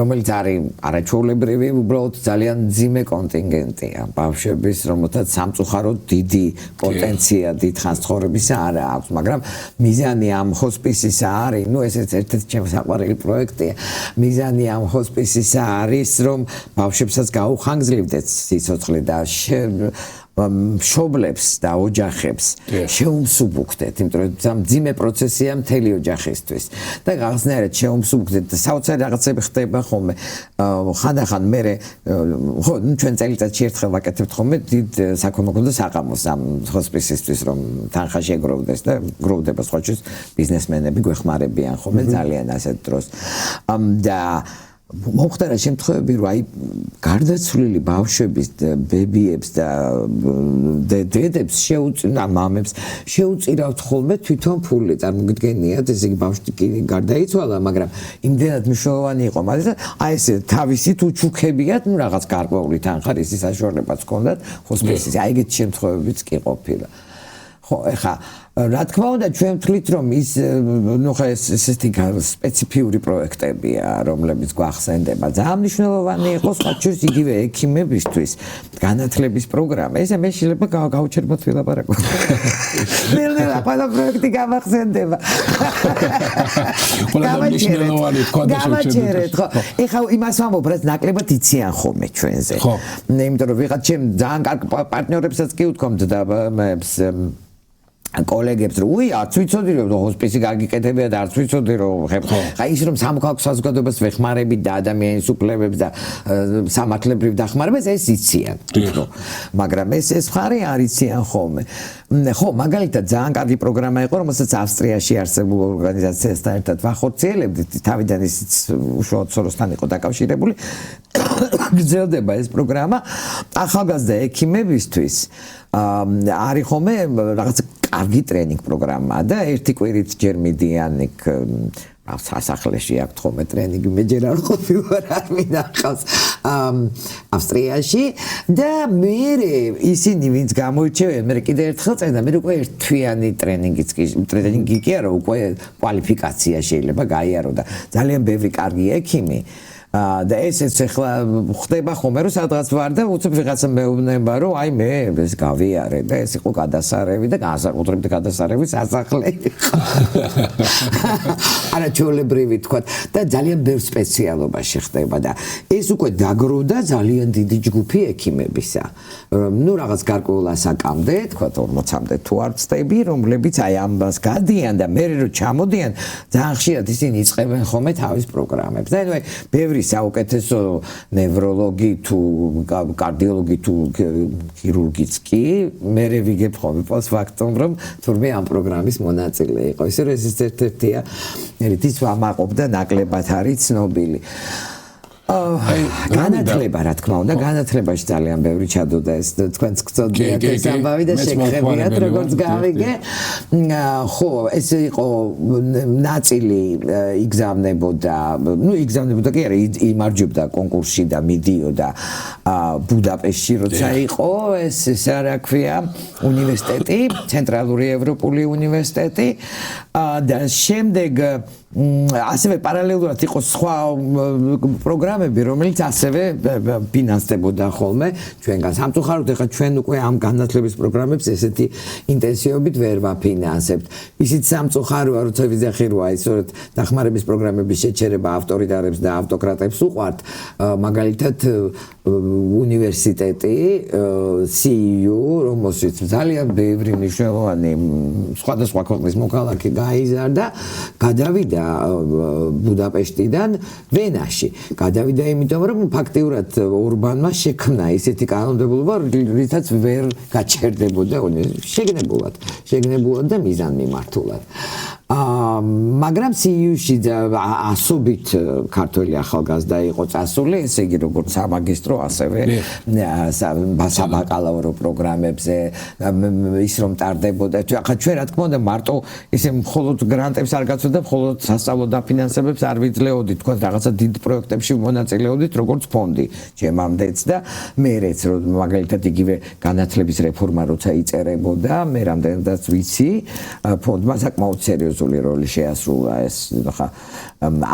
რომელიც არის არაჩვეულებრივი, უბრალოდ ძალიან მძიმე კონტინგენტია ბავშვების, რომელთაც სამწუხაროდ დიდი პოტენცია დიდ ხანს ცხოვრებისა არ აქვს, მაგრამ მიზანი ამ ჰოსპისისა არის, ну ეს ერთ-ერთი ჩემი საყვარელი პროექტია. მიზანი ამ ჰოსპისისა არის, რომ ბავშვებსაც გაუხანგრძლივდეთ სიცოცხლე და მშობლებს და ოჯახებს შეუმსუბუქდეთ, იმიტომ რომ მძიმე პროცესია მთელი ოჯახისთვის და რაღაცნაირად შეუმსუბუქდეთ და საოცარი რაღაცები ხდება ხოლმე. ხანდახან მე ხო ჩვენ წელიწადში ერთხელ ვაკეთებთ ხოლმე დიდ საქველმოქმედო საღამოს ამ ჰოსპისისთვის, რომ თანხა შეგროვდეს და გროვდება სხვათვის ბიზნესმენები გვეხმარებიან ხოლმე ძალიან ასეთ დროს. და მოხდა რა შემთხვევები, რომ აი გარდაცვლილი ბავშვების ბებიებს და დედებს შეუწირა მამებს შეუწირავთ ხოლმე თვითონ ფული. წარმოგიდგენიათ, ესე იგი ბავშვი გარდაიცვალა, მაგრამ იმდენად მნიშვნელოვანი იყო მაგას და აი ესე თავისით უჩუქებიათ, ну რაღაც გარკვეული თანხა ისი საშუალებაც ჰქონდათ ჰოსპისის. აი ეგეთი შემთხვევებიც კი ყოფილა. ხო, ეხა რა თქმა უნდა ჩვენ ვთვლით რომ ის ну ხა ესეთი სპეციფიური პროექტებია რომლებიც გვახსენდება ძალიან მნიშვნელოვანი იყო სხვათვის იგივე ექიმებისთვის განათლების პროგრამა ესე მე შეიძლება გავუჩერბოთ ვილაპარაკო ნელ-ნელა ყველა პროექტი გამახსენდება ყველა მნიშვნელოვანი თქვა და შევჩერდეთ ხო ეხლა იმას ვამბობ რაც ნაკლებად იციან ხოლმე ჩვენზე იმიტომ რომ ვიღაც ჩემ ძალიან კარგ პარტნიორებსაც კი უთქვამთ და კოლეგებს რომ უი არც ვიცოდი რომ ჰოსპისი გაგიკეთებია და არც ვიცოდი რომ ხა ის რომ სამოქალაქო საზოგადოებას ვეხმარებით და ადამიანის უფლებებს და სამართლებრივ დახმარებას ეს იციან მაგრამ ეს ხარი არ იციან ხოლმე ხო მაგალითად ძალიან კარგი პროგრამა იყო რომელსაც ავსტრიაში არსებულ ორგანიზაციასთან ერთად ვახორციელებდით თავიდან ისიც უშუალოდ სოროსთან იყო დაკავშირებული გრძელდება ეს პროგრამა ახალგაზრდა ექიმებისთვის არის ხოლმე რაღაც კარგი ტრენინგ პროგრამა და ერთი კვირით ჯერ მიდიან იქ სასახლეში აქვს ხოლმე ტრენინგი მე ჯერ არ ყოფილვარ არ მინახავს ავსტრიაში და მე ისინი ვინც გამოირჩევიან მე კიდე ერთხელ წერდა მე უკვე ერთთვიანი ტრენინგი კი არა უკვე კვალიფიკაცია შეიძლება გაიარო და ძალიან ბევრი კარგი ექიმი და ესეც ახლა ხდება ხოლმე რომ სადღაც ვარ და უცებ ვიღაცა მეუბნება რომ აი მე ეს გავიარე და ეს იყო გადასარევი და განსაკუთრებით გადასარევი სასახლე არაჩვეულებრივი თქვა და ძალიან ბევრ სპეციალობაში ხდება და ეს უკვე დაგროვდა ძალიან დიდი ჯგუფი ექიმებისა ну რაღაც გარკვეულ ასაკამდე თქვა 40-მდე თუ არ ვწდები რომლებიც აი ამას გადიან და მე რო ჩამოდიან ძალიან ხშირად ისინი იწყებენ ხოლმე თავის პროგრამებს და ანუ ბევრი არის საუკეთესო ნევროლოგი თუ კარდიოლოგი თუ ქირურგიც კი მე ვიგებ ხოლმე პოსტფაქტუმ რომ თურმე ამ პროგრამის მონაწილე იყო ისე რომ ეს ერთ-ერთია ერთის ვამაყობდა ნაკლებად არის ცნობილი განათლება რა თქმა უნდა განათლებაში ძალიან ბევრი ჩადოდა ეს თქვენც გწოდიათ ეს ამბავი და შეგხვდებათ როგორც გავიგე ხო ეს იყო ნაწილი იგზავნებოდა იგზავნებოდა კი არა იმარჯვებდა კონკურსში და მიდიოდა ბუდაპეშტში როცა იყო ეს რა ქვია უნივერსიტეტი ცენტრალური ევროპული უნივერსიტეტი და შემდეგ ასევე პარალელურად იყო სხვა პროგრამები, რომელიც ასევე ფინანსდებოდა ხოლმე ჩვენგან. სამწუხაროდ ეხლა ჩვენ უკვე ამ განათლების პროგრამებს ესეთი ინტენსივობით ვერ ვაფინანსებთ. ისიც სამწუხაროა, როცა ვიზახი როა ის სწორედ დახმარების პროგრამების შეჩერება ავტორიტარებს და ავტოკრატებს უყვართ, მაგალითად უნივერსიტეტი CEU, რომელშიც ძალიან ბევრი მნიშვნელოვანი სხვადასხვა ქვეყნის მოქალაქე გაიზარდა, გადავიდა ბუდაპეშტიდან ვენაში. გადავიდა იმიტომ რომ ფაქტიურად ორბანმა შექმნა ისეთი კანონმდებლობა, რითაც ვერ გაჩერდებოდა შეგნებულად და მიზანმიმართულად. მაგრამ CEU-ში ასობით ქართველი ახალგაზრდა იყო წასული, ესე იგი როგორც სამაგისტრო, ასევე საბაკალავრო პროგრამებზე ის რომ ტარდებოდა. ახლა ჩვენ რა თქმა უნდა მარტო ისე მხოლოდ გრანტებს არ გაცვდა, მხოლოდ სასწავლო დაფინანსებებს არ ვიძლეოდით, თქვა რაღაცა დიდ პროექტებში მონაწილეოდით, როგორც ფონდი ჩემამდეც და მერეც რომ მაგალითად იგივე განათლების რეფორმა როცა იწერებოდა, მე რამდენადაც ვიცი, ფონდმა საკმაოდ სერიოზული როლი შეასრულა ეს ხა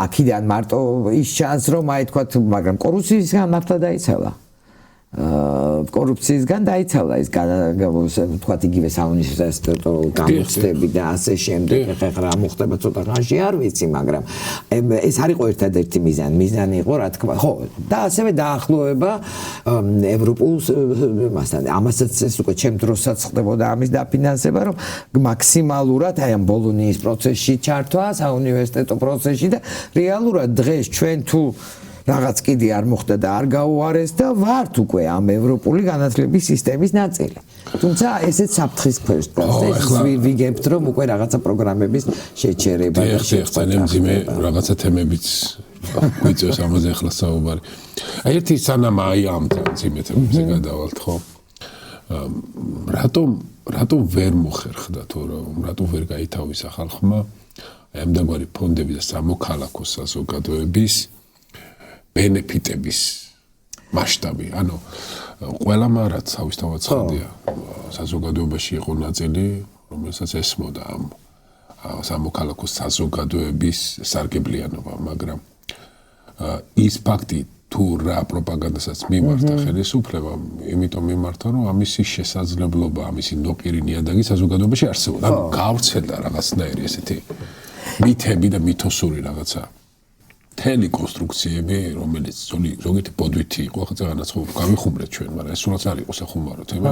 აქედან მარტო ის ჩანს რომ აი თქვა მაგრამ კორუფციისგან მართლა დაიცალა კორუფციისგან დაიცალა ის თქვა იგივე საუნივერსიტეტო გამოცდები და ასე შემდეგ ეხლა რა მოხდება ცოტა ხანში არ ვიცი მაგრამ ეს არ იყო ერთადერთი მიზანი იყო რა თქმა ხო და ასევე დაახლოება ევროპულს მასთან ამასაც ეს უკვე ჩემ დროსაც ხდებოდა ამის დაფინანსება რომ მაქსიმალურად აი ამ ბოლონიის პროცესში ჩართვა საუნივერსიტეტო პროცესში და რეალურად დღეს ჩვენ თუ რაღაც კიდე არ მოხდა და არ გაუარეს და ვართ უკვე ამ ევროპული განათლების სისტემის ნაწილი. თუმცა ესეც საფრთხის ქვეშ დგას. ვიგებთ რომ უკვე რაღაცა პროგრამების შეჩერება და შეწენემძიმე რაღაცა თემებიც გვიწევს ამაზე ახლა საუბარი. აი ერთი სანამ აი ამ ძიმე თემებზე გადავალთ ხო? რატომ ვერ მოხერხდა თუ რატომ ვერ გაითავისა ხალხმა აი ამდაგვარი ფონდები და სამოქალაქო საზოგადოების ბენეფიტების მასშტაბი, ანუ ყველამ რაც თავისთავად ცხადია, საზოგადოებაში იყო ნაწილი, რომელსაც ესმოდა ამ სამოქალაქო საზოგადოების სარგებლიანობა, მაგრამ ის ფაქტი თუ რა პროპაგანდასაც მიმართა ხელისუფლებამ, იმიტომ მიმართა, რომ ამისი შესაძლებლობა, ამისი ნოყირი ნიადაგი საზოგადოებაში არსებობდა. ანუ გავრცელდა რაღაცნაირი ესეთი მითები და მითოსური რაღაცა. თელი კონსტრუქციები, რომელიც ზოგიერთი პოდვითი იყო, ახლა წეგანაც ხო გამიხუმრეთ ჩვენ, მაგრამ ეს სულაც არ იყო სახუმარო თემა,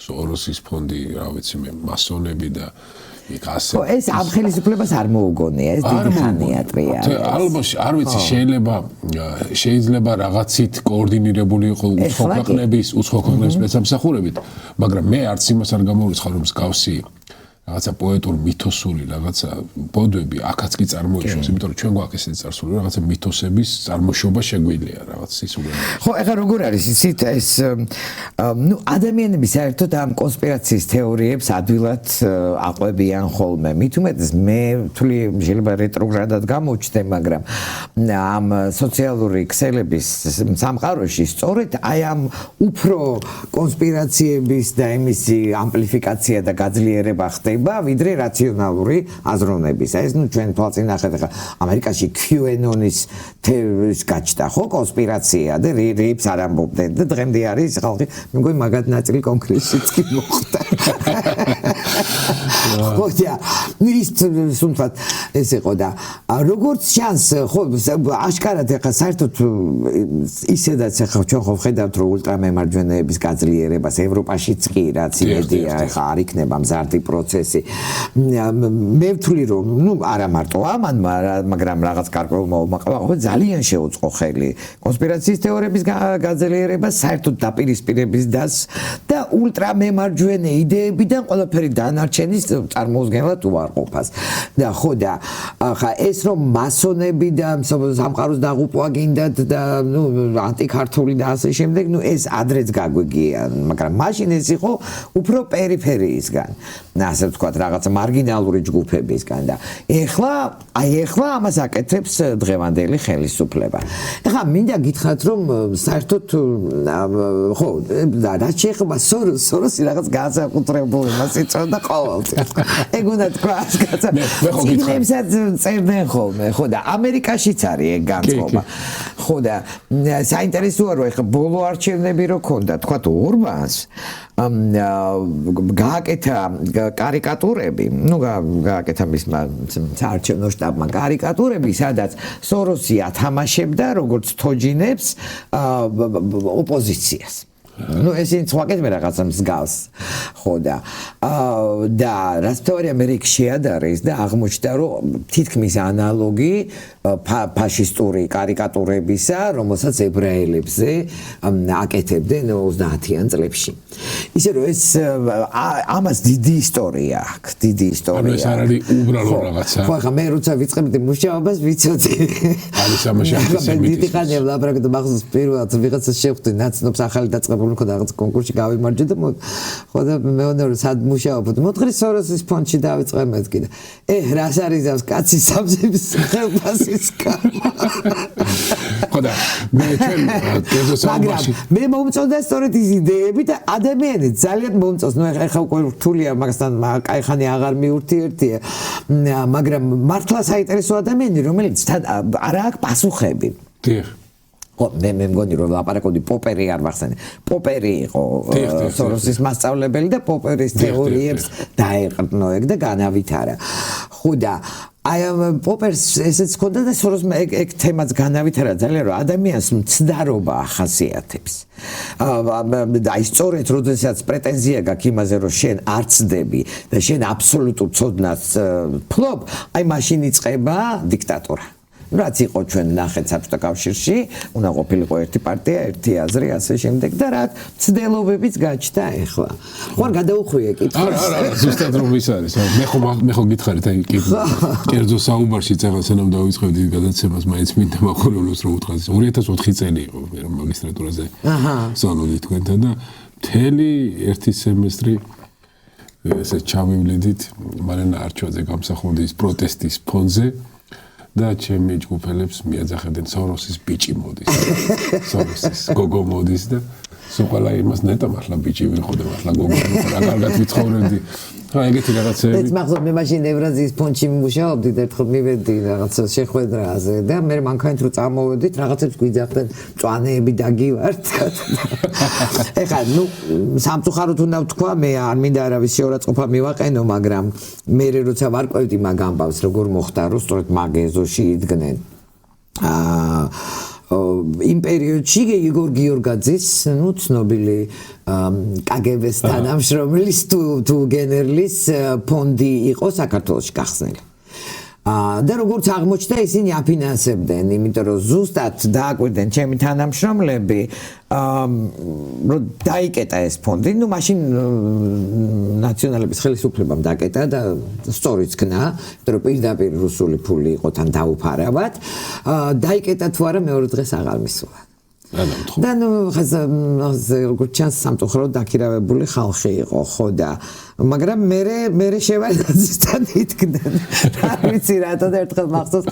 სოროსის ფონდი, რა ვიცი მე, მასონები და იქ ასე. ხო, ეს ამ ხელისუფლებას არ მოუგონია, ეს დიდი ხანია ტრია. ალბათ, არ ვიცი, შეიძლება რაღაცით კოორდინირებული იყო უცხო ქვეყნების მესამსახურებით, მაგრამ მე არც იმას არ გამოვიწყარ, რომ მსგავსი რაღაცა პოეტურ მითოსული რაღაცა ბოდვები აქაც კი წარმოიშოს, იმიტომ რომ ჩვენ გვაქვს ესეთი წარსული, რაღაცა მითოსების წარმოშობა შეგვიძლია რაღაც სისულელე. ხო, ეხლა როგორ არის ისიც ეს ადამიანები საერთოდ ამ კონსპირაციის თეორიებს ადვილად აყვებიან ხოლმე. მით უმეტეს მე თვლი შეიძლება რეტროგრადად გამოჩნდე, მაგრამ ამ სოციალური ქსელების სამყაროში სწორედ აი ამ უფრო კონსპირაციების და იმისი ამპლიფიკაცია და გაძლიერება ხდება ვიდრე რაციონალური აზროვნების. ეს ჩვენ თვალწინახეთ ახლა ამერიკაში QAnon-ის თეორიის გაჩნდა ხო კონსპირაცია და რეიპს არ ამბობდნენ და დღემდე არის ხალხი მეგონი მაგათ ნაწილი კონგრესშიც კი მოხდა. ხო და ის სულ ეს იყო და როგორც ჩანს ხო აშკარად ეხა საერთოდ ისედაც ეხა ჩვენ ხო ვხედავთ რომ ულტრამემარჯვენეების გაძლიერებას ევროპაშიც კი რაც იმედია ეხა არ იქნება მზარდი პროცესი მე ვთვლი რომ ნუ არა მარტო ამან მაგრამ რაღაც გარკვეულმა უმაყვა ძალიან შეუწყო ხელი კონსპირაციის თეორიების გაძლიერებას საერთოდ დაპირისპირების და ულტრამემარჯვენე იდეებიდან ყველაფერი დანარჩენის წარმოუდგენლად უარყოფას და ხო და ხა ეს რომ მასონები და სამყაროს დაღუპვა გინდათ და ნუ ანტიქართული და ასე შემდეგ ნუ ეს ადრეც გაგვიგია მაგრამ მაშინ ეს იყო უფრო პერიფერიისგან ასე ვთქვათ რაღაც მარგინალური ჯგუფებისგან და ეხლა ამას აკეთებს დღევანდელი ხელისუფლება ეხლა მინდა გითხრათ რომ საერთოდ ხო და რაც შეეხება სოროსი რაღაც განსაკუთრებულ იმას იწოდა ყოველთვის ეგ უნდა თქვა კაცო წიგნებსაც წერდნენ ხოლმე ხო და ამერიკაშიც არის ეგ განწყობა ხო და საინტერესოა რომ ეხლა ბოლო არჩევნები რო ქონდა თქვა ორბანს გააკეთა კარიკატურები ნუ გააკეთა მისმა საარჩევნო შტაბმა კარიკატურები სადაც სოროსი ათამაშებდა როგორც თოჯინებს ოპოზიციას ну ესეც ვაკეთებ რაღაცა მსგავს ხო და რაც თორე ამერიკ შეადარეს და აღმოჩნდა რომ თითქმის ანალოგი ფაშისტური კარიკატურებისა რომელსაც ებრაელებზე აკეთებდნენ 30-იან წლებში ისე რომ ეს ამას დიდი ისტორია აქვს დიდი ისტორია ეს არ არის უბრალო რაღაცა ხო ხა მე როცა ვიწყებდი მუშაობას ვიცოდი არის ამაში დიდი ხანია ლაბრაკდ მახსოვს პირველად ვიღაცა შევხვდი ნაცნობს ახალი დაწყებული ხო რაღაც კონკურსში გავიმარჯვე და ხო და მეუბნე რომ სად მუშაობთ მოთხრის სოროსის ფონდში დავიწყე მეთქი და რას არის ამ კაცის სამზების ხელფასის კარმა ხო და მე ჩვენ კერძოსაუბარში მე მომწონდა სწორედ ის იდეები და ადამიანი ძალიან მომწონს ნუ ეხლა უკვე რთულია მაგასთან კაიხანი აღარ მიურთიერთია მაგრამ მართლა საინტერესო ადამიანი რომელიც არა აქვს პასუხები დიახ ხო მე მგონი რომ ლაპარაკობდი პოპერი არ ვახსენე პოპერი იყო სოროსის მასწავლებელი და პოპერის თეორიებს დაეყრდნო ეგ და განავითარა ხო და აი პოპერს ესეც ხონდა და სოროსმა ეგ თემაც განავითარა ძალიან რომ ადამიანს მცდარობა ახასიათებს და ის სწორედ როდესაც პრეტენზია გაქვს იმაზე რომ შენ არ ცდები და შენ აბსოლუტურ ცოდნას ფლობ აი მაშინ იწყება დიქტატურა რაც იყო ჩვენ ნახეთ საბჭოთა კავშირში, უნდა ყოფილიყო ერთი პარტია, ერთი აზრი, ასე შემდეგ და რა ცდელობებიც გაჩნდა ახლა. ხო გადაუხვიე კითხავს. არა, ზუსტად რომ ის არის. მე ხო გითხარით აი კერძო საუბარში წეღა სანამ დავიწყებდი გადაცემას, მაინც მინდა მაყურებლებს რომ უთხრათ 2004 წელი იყო რომ მაგისტრატურაზე სწავლობდი თქვენთან და მთელი ერთი სემესტრი ესე ჩავივლიდით მარინა არჩვაძე გამსახურდი ის პროტესტის ფონზე და ჩემი ჯგუფელებს მიაძახებდნენ სოროსის ბიჭი მოდის. სოროსის გოგო მოდის და სულ იმას ნეტა მართლა ბიჭი ვიყო და მართლა გოგო რა კარგად ვიცხოვრებდი. ხა ეგეთი რაღაცები. ეს მახსოვს მე მაშინ ევრაზიის ფონდში მუშაობდი და ერთხელ მივედი რაღაცა შეხვედრაზე და მე მანქანით რო წამოვედით რაღაცებს გვიძახდნენ მწვანეები დაგივართ. ეხლა ნუ სამწუხაროდ უნდა ვთქვა მე არ მინდა არავის შეურაცხყოფა მივაყენო მაგრამ მე როცა ვარკვევდი მაგ ამბავს როგორ მოხდა რომ სწორედ მაგ ეზოში იდგნენ იმ პერიოდში იგორ გიორგაძის ნუ ცნობილი კგბ-ს თანამშრომლის თუ გენერლის ფონდი იყო საქართველოში გახსნილი. და როგორც აღმოჩნდა ისინი აფინანსებდნენ, იმიტომ რომ ზუსტად დააკვირდნენ ჩემი თანამშრომლები, რომ დაიკეტა ეს ფონდი, ნუ მაშინ ნაციონალების ხელისუფლებამ დაკეტა და სწორიც ქნა, იმიტომ რომ პირდაპირ რუსული ფული იყო თან დაუფარავად, დაიკეტა თუ არა მეორე დღეს აღარ მისულა. და ნუ როგორც ჩანს სამწუხაროდ დაქირავებული ხალხი იყო, ხო და მაგრამ მე შევარდაცისთან იდგნენ. რა ვიცი რატო და ერთხელ მახსოვს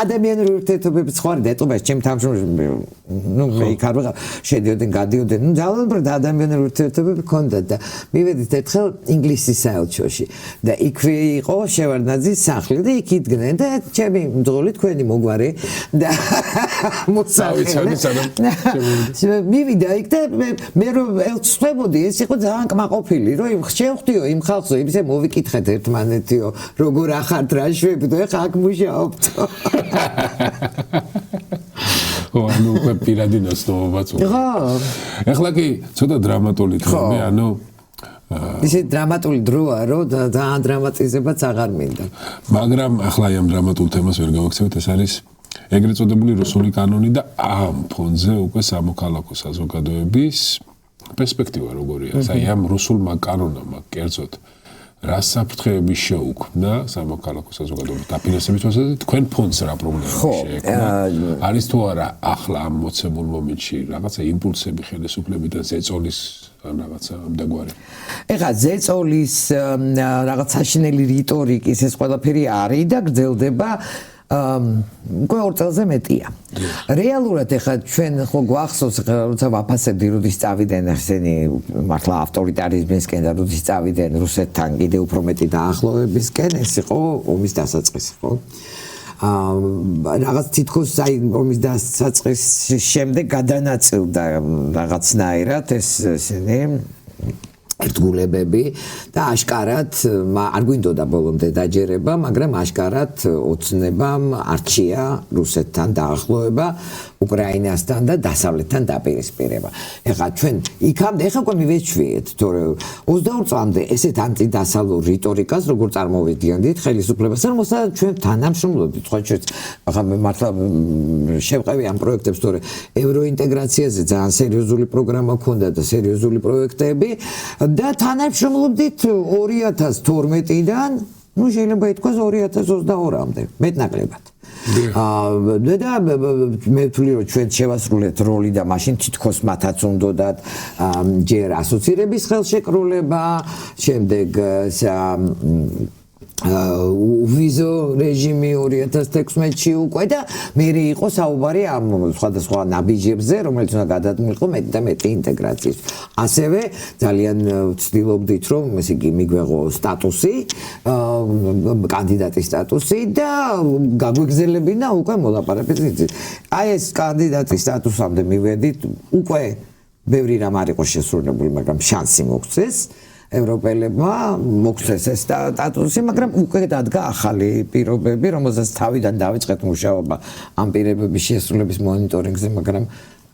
ადამიანური ურთიერთობების სხვა დეტყობა ჩემ თანამშრომლებს ნუ მე იქ არ ვიყავ შედიოდნენ გადიოდნენ ნუ ძალიანურად ადამიანური ურთიერთობები ჰქონდათ და მივედით ერთხელ ინგლისის საელჩოში და იქ იყო შევარდნაძის სახლი და იქ იდგნენ და ჩემი მძღოლი თქვენი მოგვარი და მივიდა იქ და მე რომ ელწვებოდი ეს იყო ძალიან კმაყოფილი რომ შევხვდიო იმ ხალხო ისე მოვიკითხეთ ერთმანეთიო როგორ ახართ რა შვებდო ეხა აქ მუშაობთ ანუ უკვე პირადი ნაცნობობაც ხო ეხლა კი ცოტა დრამატული თემი ანუ ისე დრამატული დროა რომ ძალიან დრამატიზებაც აღარ მინდა მაგრამ ახლა ამ დრამატულ თემას ვერ გავაქცევთ ეს არის ეგრეთ წოდებული რუსული კანონი და ამ ფონზე უკვე სამოქალაქო საზოგადოების პერსპექტივა როგორია აი ამ რუსულმა კანონმა კერძოდ რა საფრთხეები შეუქმნა სამოქალაქო საზოგადოების დაფინანსების თვალსაზრისით თქვენ ფონდს რა პრობლემები შეექმნა არის თუ არა ახლა ამ მოცემულ მომენტში რაღაცა იმპულსები ხელისუფლებიდან ზეწოლის ან რაღაცა ამდაგვარი ეხლა ზეწოლის რაღაც საშინელი რიტორიკის ეს ყველაფერი არის და გრძელდება უკვე 2 წელზე მეტია. რეალურად ეხლა ჩვენ ხო გვახსოვს როცა ვაფასებდი როდის წავიდნენ ესენი მართლა ავტორიტარიზმისკენ და როდის წავიდნენ რუსეთთან კიდევ უფრო მეტი დაახლოებისკენ ეს იყო ომის დასაწყისი ხო? რაღაც თითქოს აი ომის დასაწყისის შემდეგ გადანაწილდა რაღაცნაირად ესენი ერთგულებები და აშკარად არ გვინდოდა ბოლომდე დაჯერება, მაგრამ აშკარად ოცნებამ არჩია რუსეთთან დაახლოება, უკრაინასთან და დასავლეთთან დაპირისპირება. ეხლა ჩვენ იქამდე ეხლა უკვე მივეჩვიეთ, თორე 22 წლამდე ესეთ ანტიდასავლურ რიტორიკას როგორ წარმოვიდგენდით ხელისუფლებასთან, რომელსაც ჩვენ თანამშრომლობდით, ხო ჩვენ ახლა მართლა შევყევი ამ პროექტებს, თორე ევროინტეგრაციაზე ძალიან სერიოზული პროგრამა ქონდა და სერიოზული პროექტები და თანამშრომლობდით 2012-დან, ну შეიძლება ითქვას 2022-მდე, მეტნაკლებად. და მე ვთვლი რომ ჩვენ შევასრულეთ როლი და მაშინ თითქოს მათაც უნდათ ჯერ ასოცირების ხელშეკრულება, შემდეგ ვიზო რეჟიმი 2016-ში უკვე და მე იყო საუბარი ამ სხვადასხვა ნაბიჯებზე, რომელიც უნდა გადადგმულიყო მეტი და მეტი ინტეგრაციის. ასევე ძალიან ვცდილობდით, რომ ესე იგი მიგვეღო სტატუსი, კანდიდატის სტატუსი და გაგვეგზელებინა უკვე მოლაპარაკებები. აი ეს კანდიდატის სტატუსამდე მივედით, უკვე ბევრი რამ არ იყო შესრულებული, მაგრამ შანსი მოგცეს. ევროპელებმა მოგცეს ეს სტატუსი, მაგრამ უკვე დადგა ახალი პირობები, რომელზეც თავიდან დავიწყეთ მუშაობა ამ პირობების შესრულების მონიტორინგზე, მაგრამ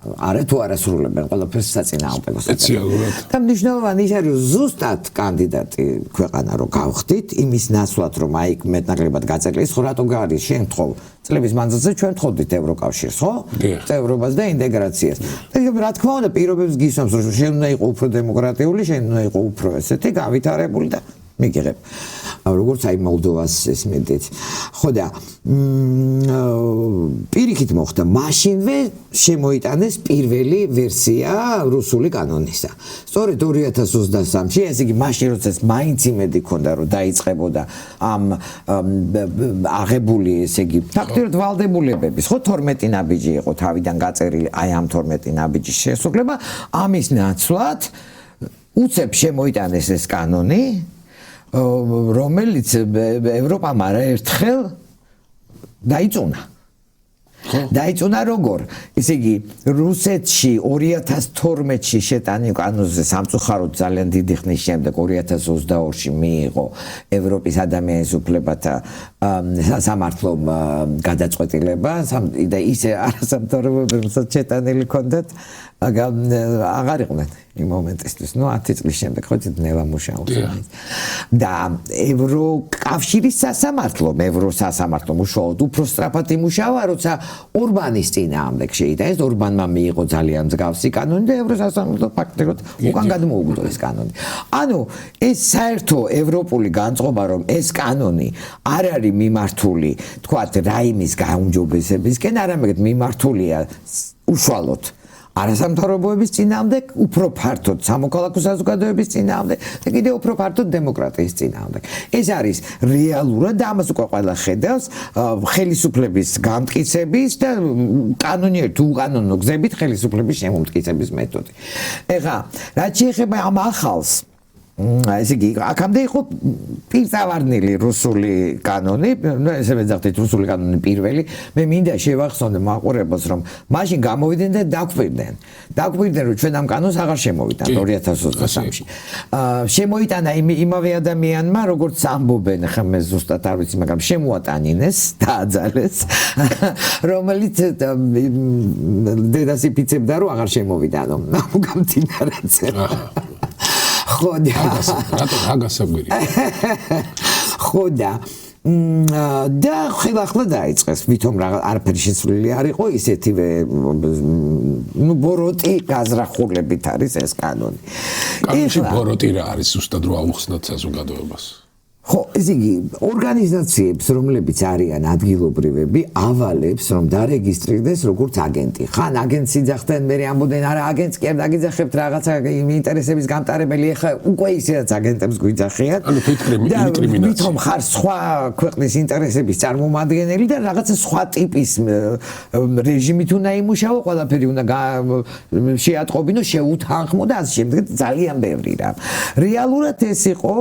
არა თუ არ ასრულებენ ყველაფერს საწინააღმდეგო სპეციალურად. და მნიშვნელოვანი ის არის, ზუსტად კანდიდატი ქვეყანა რო გავხდით, იმის ნაცვლად რომ აი მეტნაკლებად გაწერილს, ხო რატო გაარის შემთხვევა წლების მანძილზე ჩვენ ვთხოვდით ევროკავშირს, ხო? წევრობას და ინტეგრაციას. რა თქმა უნდა, პირობებს გისვამს, რომ შენ უნდა იყო უფრო დემოკრატიული, შენ უნდა იყო უფრო ესეთი გავითარებული და მიგიღებ. როგორც აი მოლდოვას ეს მედეთ. ხო და პირიქით მოხდა, მაშინვე შემოიტანეს პირველი ვერსია რუსული კანონისა. სწორედ 2023-ში, ესე იგი მაშინ როცა მაინც იმედი ქონდა, რომ დაიწყებოდა ამ აღებული, ესე იგი ფაქტიურად ვალდებულებების, ხო 12 ნაბიჯი იყო თავიდან გაწერილი, აი ამ 12 ნაბიჯის შესრულება, ამის ნაცვლად უცებ შემოიტანეს ეს კანონი რომელიც ევროპამ არაერთხელ დაიწუნა. დაიწუნა როგორ? ისე იგი რუსეთში 2012-ში შეტანილ კანონზე სამწუხაროდ ძალიან დიდი ხნის შემდეგ 2022-ში მიიღო ევროპის ადამიანის უფლებათა სასამართლომ გადაწყვეტილება და ისე არასამთავრობოებრივ შეტანილი ჰქონდათ აღარ იყვნენ იმ მომენტისთვის, ну 10 წლის შემდეგ ხო ძნელა მუშაობს. და ევროკავშირის სასამართლომ, ევროსასამართლომ უშუალოდ უფრო სწრაფად იმუშავა, როცა ორბანის წინააღმდეგ შეიტანეს, ორბანმა მიიღო ძალიან მსგავსი კანონი და ევროსასამართლო ფაქტობრივად უკან გადმოუგდო ეს კანონი. ანუ ეს საერთო ევროპული განწყობა, რომ ეს კანონი არ არის მიმართული, თქვათ, რაიმის გაუმჯობესებისკენ, არამედ მიმართულია უშუალოდ არასამთავრობოების წინააღმდეგ, უფრო ფართოდ სამოქალაქო საზოგადოების წინააღმდეგ და კიდევ უფრო ფართოდ დემოკრატიის წინააღმდეგ. ეს არის რეალურად და ამას უკვე ყველა ხედავს ხელისუფლების გამტკიცების და კანონიერ თუ უკანონო გზებით ხელისუფლების შემომტკიცების მეთოდი. ეხლა, რაც შეეხება ამ ახალს ესე იგი, აქამდე იყო პირწავარნილი რუსული კანონი, ესე მეძახდით რუსული კანონი პირველი, მე მინდა შევახსოვდე მაყურებელს, რომ მაშინ გამოვიდნენ და დაგვირდნენ, რომ ჩვენ ამ კანონს აღარ შემოვიტანთ 2023-ში. შემოიტანა იმავე ადამიანმა, როგორც ამბობენ, ხა მე ზუსტად არ ვიცი, მაგრამ შემოატანინეს, დააძალეს, რომელიც დედას იფიცებდა, რომ აღარ შემოვიტანო. გამთინარეთზე. ხოდა აგასაგვირი ხოდა და ხილახლა დაიწყეს ვითომ არაფერი შეცვლილი არ იყო ისეთივე ბოროტი გაზრახულებით არის ეს კანონი. კანონში ბოროტი რა არის ზუსტად რო აუხსნათ საზოგადოებას? ხო, ესე იგი, ორგანიზაციებს, რომლებიც არიან ადგილობრივები, ავალებს, რომ დარეგისტრირდეს როგორც აგენტი. ხან აგენტს იძახდნენ, მე ამბობდნენ, არა, აგენტს კი არ დაგიძახებთ, რაღაცა ინტერესების გამტარებელი, ეხლა უკვე ისედაც აგენტებს გვიძახიან. ანუ ინკრიმინაცია. ვითომ ხარ სხვა ქვეყნის ინტერესების წარმომადგენელი და რაღაცა სხვა ტიპის რეჟიმით უნდა იმუშაო, ყველაფერი უნდა შეატყობინო, შეუთანხმო და ასე შემდეგ, ძალიან ბევრი რა. რეალურად ეს იყო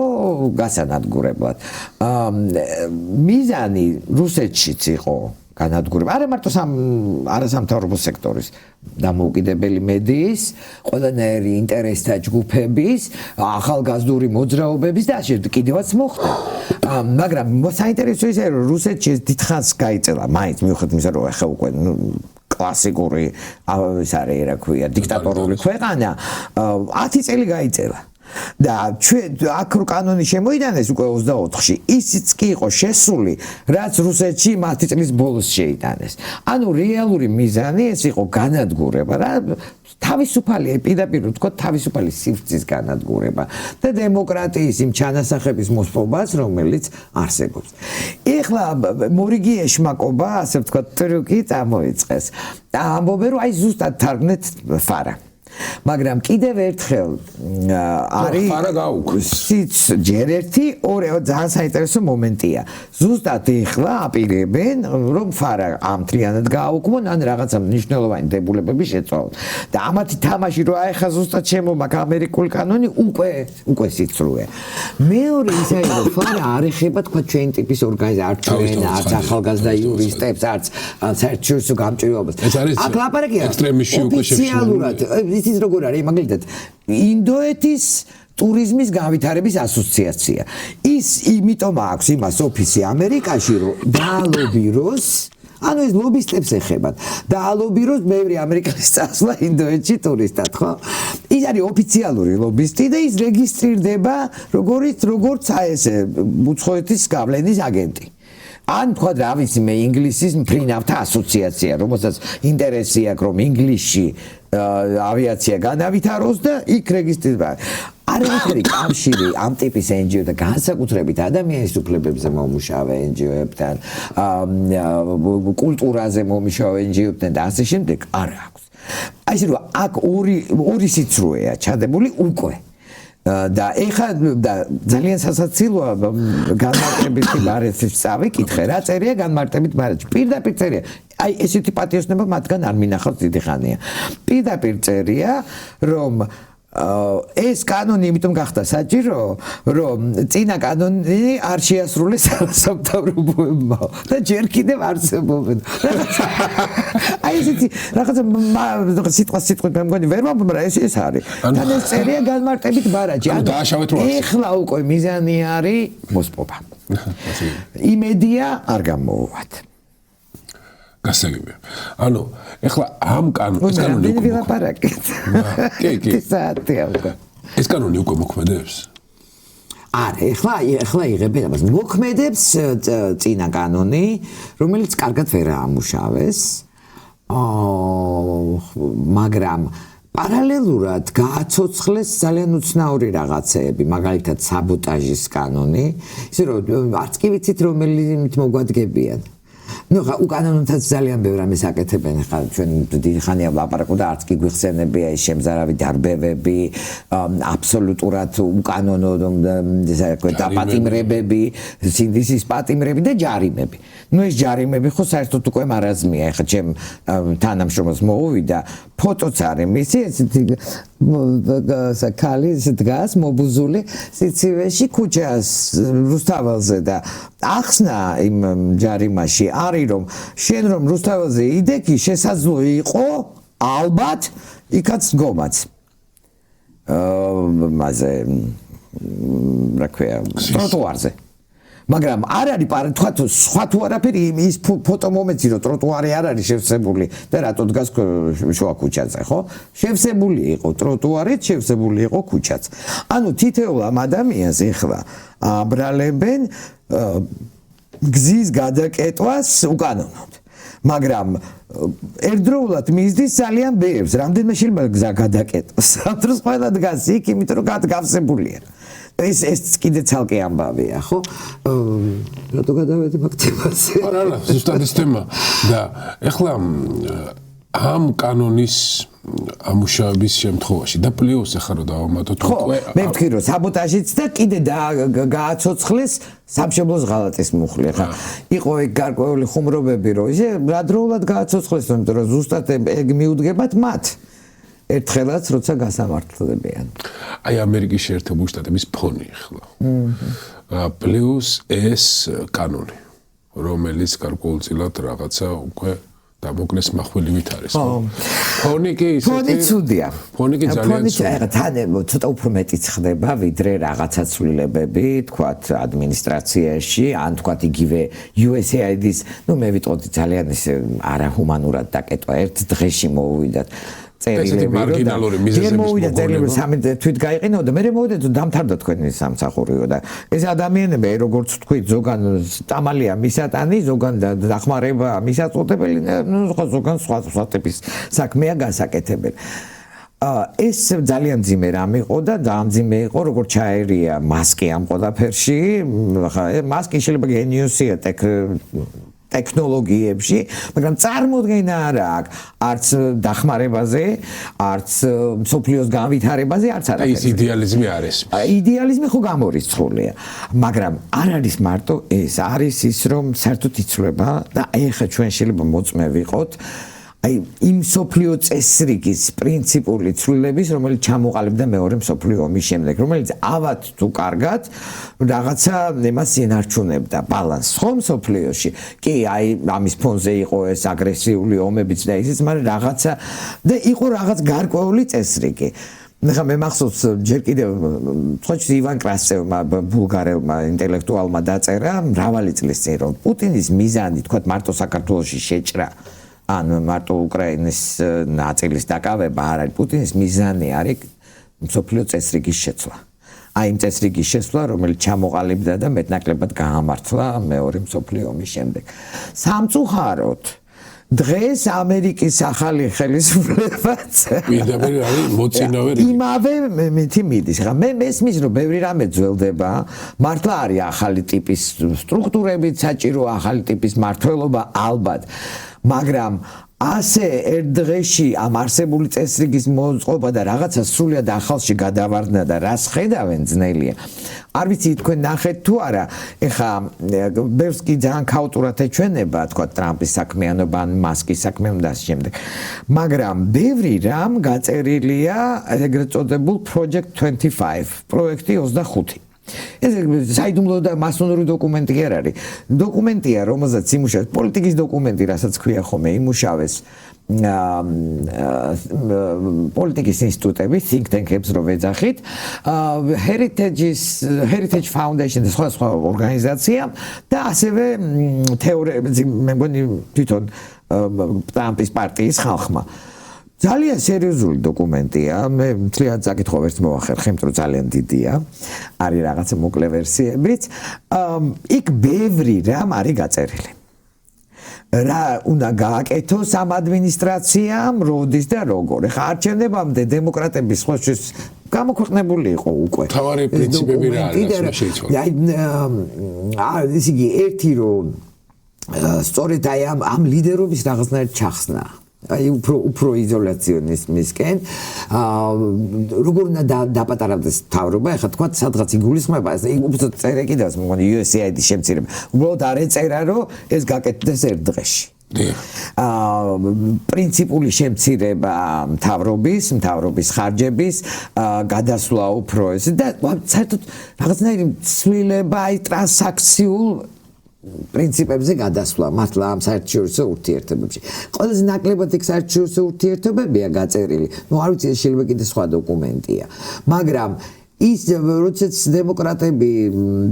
გასანადგურებელი. მიზანი რუსეთშიც იყო განადგურება. არა მარტო არასამთავრობო სექტორის დამოუკიდებელი მედიის, ყველანაირი ინტერესთა ჯგუფების, ახალგაზრდული მოძრაობების და ასე კიდევაც მოხდა. მაგრამ საინტერესო ისაა, რომ რუსეთში დიდხანს გაიწელა, მაინც მიუხედავად იმისა, რომ ახლა უკვე კლასიკური ეს არის რა ქვია, დიქტატორული ქვეყანა, 10 წელი გაიწელა. და ჩვენ აქ კანონი შემოიტანეს უკვე 24-ში. ისიც კი იყო შესული, რაც რუსეთში 10 წლის ბოლოს შეიტანეს. ანუ რეალური მიზანი ეს იყო განადგურება რა, თავისუფალი პირდაპირ ვთქვათ, თავისუფალი სივრცის განადგურება და დემოკრატიის იმ ჩანასახების მოსპობას, რომელიც არსებობს. ეხლა მორიგი ეშმაკობა, ასე ვთქვათ, ტრიუკი წამოიწყეს. და ამბობენ, რომ აი ზუსტად თარგმნეთ ფარა. მაგრამ კიდევ ერთხელ არის ჯერ ერთი, ორი ძალიან საინტერესო მომენტია. ზუსტად ეხლა აპირებენ, რომ ფარა ამთლიანად გააუქმონ, ან რაღაცა მნიშვნელოვანი დებულებები შეწოვონ. და ამათი თამაში რო აეხა ზუსტად შემომაქ ამერიკული კანონი უკვე სიცრუე. მეორე ისაა, რომ ფარა არ ეხება თქვა ჩვენ ტიპის ორგანიზაციას, არც ჩვენ, არც ახალგაზრდა იურისტებს, არც საერთაშორისო გამჭირვეობას. აქ ლაპარაკია ოფიციალურად ის როგორ არის მაგალითად ინდოეთის ტურიზმის განვითარების ასოციაცია. ის იმიტომ აქვს იმას ოფისი ამერიკაში, რომ დაალობიროს, ანუ ეს ლობისტებს ეხებათ. დაალობიროს ბევრი ამერიკელის წასვლა ინდოეთში ტურისტად, ხო? ის არის ოფიციალური ლობისტი და ის რეგისტრირდება როგორც ესე უცხოეთის გავლენის აგენტი. ან თქვა რა ვიცი მე ინგლისის მფრინავთა ასოციაცია, რომელსაც ინტერესი აქვს რომ ინგლისში ავიაცია განავითაროს და იქ რეგისტრირდება. არავითარი კავშირი ამ ტიპის NGO და განსაკუთრებით ადამიანის უფლებებზე მომუშავე NGO-ებთან, კულტურაზე მომუშავე NGO-ებთან და ასე შემდეგ არ აქვს. ასე რომ აქ ორი სიცრუეა ჩადებული უკვე. და ეხა ძალიან სასაცილოა განმარტებითი ბარეთში წავიკითხე რა წერია განმარტებით ბარეთში პირდაპირ წერია აი ესეთი პატიოსნება მათგან არ მინახავს დიდი ხანია პირდაპირ წერია რომ ეს კანონი იმიტომ გახდა საჭირო რომ წინა კანონი არ შეასრულეს სამთავროებმა და ჯერ კიდევ არსებობენ აი ესეთი რაღაცა სიტყვით მე მგონი ვერ მომბ რა ეს არის თან ეს წერია განმარტებით ბარაჯი ანუ დააშავეთ რა ეხლა უკვე მიზანი არის მოსპობა იმედია არ გამოვათ გასაგებია. ანუ ეხლა ამ კანონს კანონი ვილაპარაკეთ. კი. ეს კანონი უკვე მოქმედებს? არა, ეხლა იღებენ ამას. მოქმედებს წინა კანონი, რომელიც კარგად ვერ ამუშავეს. მაგრამ პარალელურად გააცოცხლეს ძალიან უცნაური რაღაცეები, მაგალითად საბოტაჟის კანონი, ისე რომ არც კი ვიცით რომელიმით მოგვადგებიან. ნუ უკანონოთაც ძალიან ბევრი რამე საკეთებენ ხა ჩვენ დიდი ხანია ვლაპარაკობ და არც კი გვიხსენებია ის შემზარავი დარბევები აბსოლუტურად უკანონო ესე ვთქვათ დაპატიმრებები სინდისის პატიმრები და ჯარიმები ნუ ეს ჯარიმები ხო საერთოდ უკვე მარაზმია ეხლა ჩემ თანამშრომელს მოუვიდა ფოტოც არის მისი ესეთი საკალი დგას მობუზული სიცივეში ქუჩას რუსთაველზე და ახსნა იმ ჯარიმაში არის რომ შენ რომ რუსთაველზე იდექი შესაძლო იყო ალბათ იქაც დგომაც მასე რა ქვია ტროტუარზე მაგრამ არ არის თქვა სხვა თუ არაფერი ის ფოტო მომეცი რომ ტროტუარი არ არის შევსებული და რატო დგას შუა ქუჩაზე ხო შევსებული იყო ტროტუარით შევსებული იყო ქუჩაც ანუ თითოეულ ამ ადამიანს ეხლა აბრალებენ გზის გადაკეტვას უკანონოდ მაგრამ ერთდროულად მისდის ძალიან ბევრს რამდენიმე შეიძლება გზა გადაკეტოს სამდროს ყველა დგას იქ იმიტომ რომ გავსებულია ეს კიდე ცალკე ამბავია ხო რატო გადავედი მაგ თემაზე არა ზუსტად ეს თემა და ეხლა ამ კანონის ამუშავების შემთხვევაში და პლუს ახლა რომ დავამატოთ უკვე მე ვთქვი რომ საბოტაჟიც და კიდე გააცოცხლეს სამშობლოს ღალატის მუხლი ხა იყო ეგ გარკვეული ხუმრობები რომ ისე რადროულად გააცოცხლეს იმიტომ რომ ზუსტად ეგ მიუდგებათ მათ ერთხელაც როცა გასამართლებიან აი ამერიკის შეერთებული შტატების ფონი ახლა პლუს ეს კანონი რომელიც გარკვეულწილად რაღაცა უკვე დამოკნეს מחვილივით არის ხო ფონი კი ისეთი ფონი ცუდია ფონი კი ძალიან ცუდია თან ცოტა უფრო მეტიც ხდება ვიდრე რაღაცა ცვლილებები თქვათ ადმინისტრაციაში ან თქვათ იგივე USAID-ის ნუ მე ვიტყოდი ძალიან ისე არაჰუმანურად დაკეტვა ერთ დღეში მოუვიდათ წერილები მარგინალური მიზეზების მოვიდა წერილები სამი თვით გაიყინო და მე მოვიდა დამთავრდა თქვენი სამსახურიო და ეს ადამიანები როგორც თქვით ზოგან ტამალია მისატანი ზოგან დახმარება მისაწოდებელი ზოგან სხვა ტიპის საქმეა გასაკეთებელი ეს ძალიან ძიმე რამ იყო და დამძიმე იყო როგორც ჩაერია მასკი ამ ყველაფერში ხა მასკი შეიძლება გენიოსია ტექნოლოგიებში, მაგრამ წარმოდგენა არ აქვს არც დახმარებაზე, არც სოფლიოს განვითარებაზე, არც არაფერზე. ის იდეალიზმი არის. იდეალიზმი ხო გამორიცხულია, მაგრამ არ არის მარტო ეს, არის ის რომ საერთოდ იცვლება და ეხლა ჩვენ შეიძლება მოწმე ვიყოთ აი იმ სოფლიო წესრიგის პრინციპული ცვლილების, რომელიც ჩამოყალიბდა მეორე მსოფლიო ომის შემდეგ, რომელიც ავად თუ კარგად რაღაცა იმას ინარჩუნებდა ბალანსს ხომ სოფლიოში. კი, აი ამის ფონზე იყო ეს აგრესიული ომებიც და ისიც, მაგრამ რაღაცა და იყო რაღაც გარკვეული წესრიგი. ნახა მე მახსოვს ჯერ კიდევ თქოს ივან კრასევმა ბულგარელმა ინტელექტუალმა დაწერა მრავალი წლის წინ რომ პუტინის მიზანი თქვა მარტო საქართველოში შეჭრა ან მარტო უკრაინის ნაწილის დაკავება არ არის პუტინის მიზანი არის მსოფლიო წესრიგის შეცვლა. აი იმ წესრიგის შეცვლა, რომელიც ჩამოყალიბდა და მეტნაკლებად გაამართლა მეორე მსოფლიო ომის შემდეგ. სამწუხაროდ დღეს ამერიკის ახალი ხელისუფლებაც პირდაპირ არის მოწინავე იმავე მითი მიდის. ხა მე მესმის რომ ბევრი რამე ძველდება, მართლა არის ახალი ტიპის სტრუქტურები, საჭირო ახალი ტიპის მართლობა ალბათ. მაგრამ ასე ერთ დღეში ამ არსებული წესრიგის მოწყობა და რაღაცა სრულად ახალში გადავარდნა და რას ხედავენ ძნელია. არ ვიცი თქვენ ნახეთ თუ არა, ეხა ბევრს კი ძალიან ქაოტურად ეჩვენება, თქვა ტრამპის საქმიანობა, ან მასკის საქმიანობა და შემდეგ. მაგრამ ბევრი რამ გაწერილია ეგრეთ წოდებულ Project 25, პროექტი 25. ეს საიდუმლო და მასონური დოკუმენტი არ არის. დოკუმენტია, რომელზეც იმუშავეს პოლიტიკის დოკუმენტი, რასაც ქვია ხოლმე, იმუშავეს პოლიტიკის ინსტიტუტები, think tank-ებს რო ვეძახით, Heritage Foundation და სხვა ორგანიზაცია და ასევე თეორიები, მე მგონი თვითონ ტრამპის პარტიის ხალხმა. ძალიან სერიოზული დოკუმენტია, მე მთლიანად საკითხო ვერც მოახერხე, იმიტომ რომ ძალიან დიდია. არის რაღაცა მოკლე ვერსიებიც. იქ ბევრი რამ არის გაწერილი. რა უნდა გააკეთოს ამ ადმინისტრაციამ, როდის და როგორ. ხა არჩევნებამდე დემოკრატების ხოშის გამოქვეყნებული იყო უკვე. თავარი პრინციპები რა არის, შეიძლება. აი, ისე იგი ერთი რომ სწორედ აი ამ ლიდერობის რაღაცნაირად ჩახსნა. აი უფრო იზოლაციონიზმისკენ როგორ უნდა დაპატარავდეს მთავრობა ეხლა თქვა სადღაც იგულისხმება უბრალოდ წერე კიდევ მგონი USAID-ის შემცირება უბრალოდ არ ეწერა რომ ეს გაკეთდეს ერთ დღეში პრინციპული შემცირება მთავრობის ხარჯების გადასვლა უფრო ეს და საერთოდ რაღაცნაირი ცვლილება აი ტრანსაქციულ პრინციპებზე გადასვლა მართლა ამ საერთაშორისო ურთიერთობებში. ყველაზე ნაკლებად იქ საერთაშორისო ურთიერთობებია გაწერილი. ნუ არ ვიცი შეიძლება კიდე სხვა დოკუმენტია. მაგრამ ის როდესაც დემოკრატები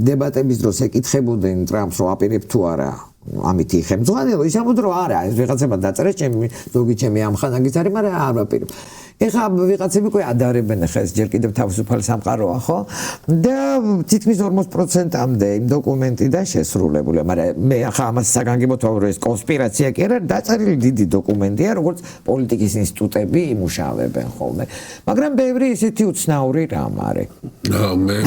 დებატების დროს ეკითხებოდნენ ტრამპს რომ აპირებ თუ არა ამითი ხელმძღვანელო ის ამბობდა რომ არა ეს ვიღაცებმა დაწერა ზოგი ჩემი ამხანაგიც არის მაგრამ არ ვაპირებ. ეხლა ვიღაცები უკვე ადარებენ ხა ეს ჯერ კიდევ თავისუფალი სამყაროა ხო და თითქმის 40%-მდე იმ დოკუმენტიდან შესრულებულია მაგრამ მე ახლა ამას საგანგებოდ ვარ ეს კონსპირაცია კი არა დაწერილი დიდი დოკუმენტია როგორც პოლიტიკის ინსტიტუტები იმუშავებენ ხოლმე მაგრამ ბევრი ისეთი უცნაური რამ არის მე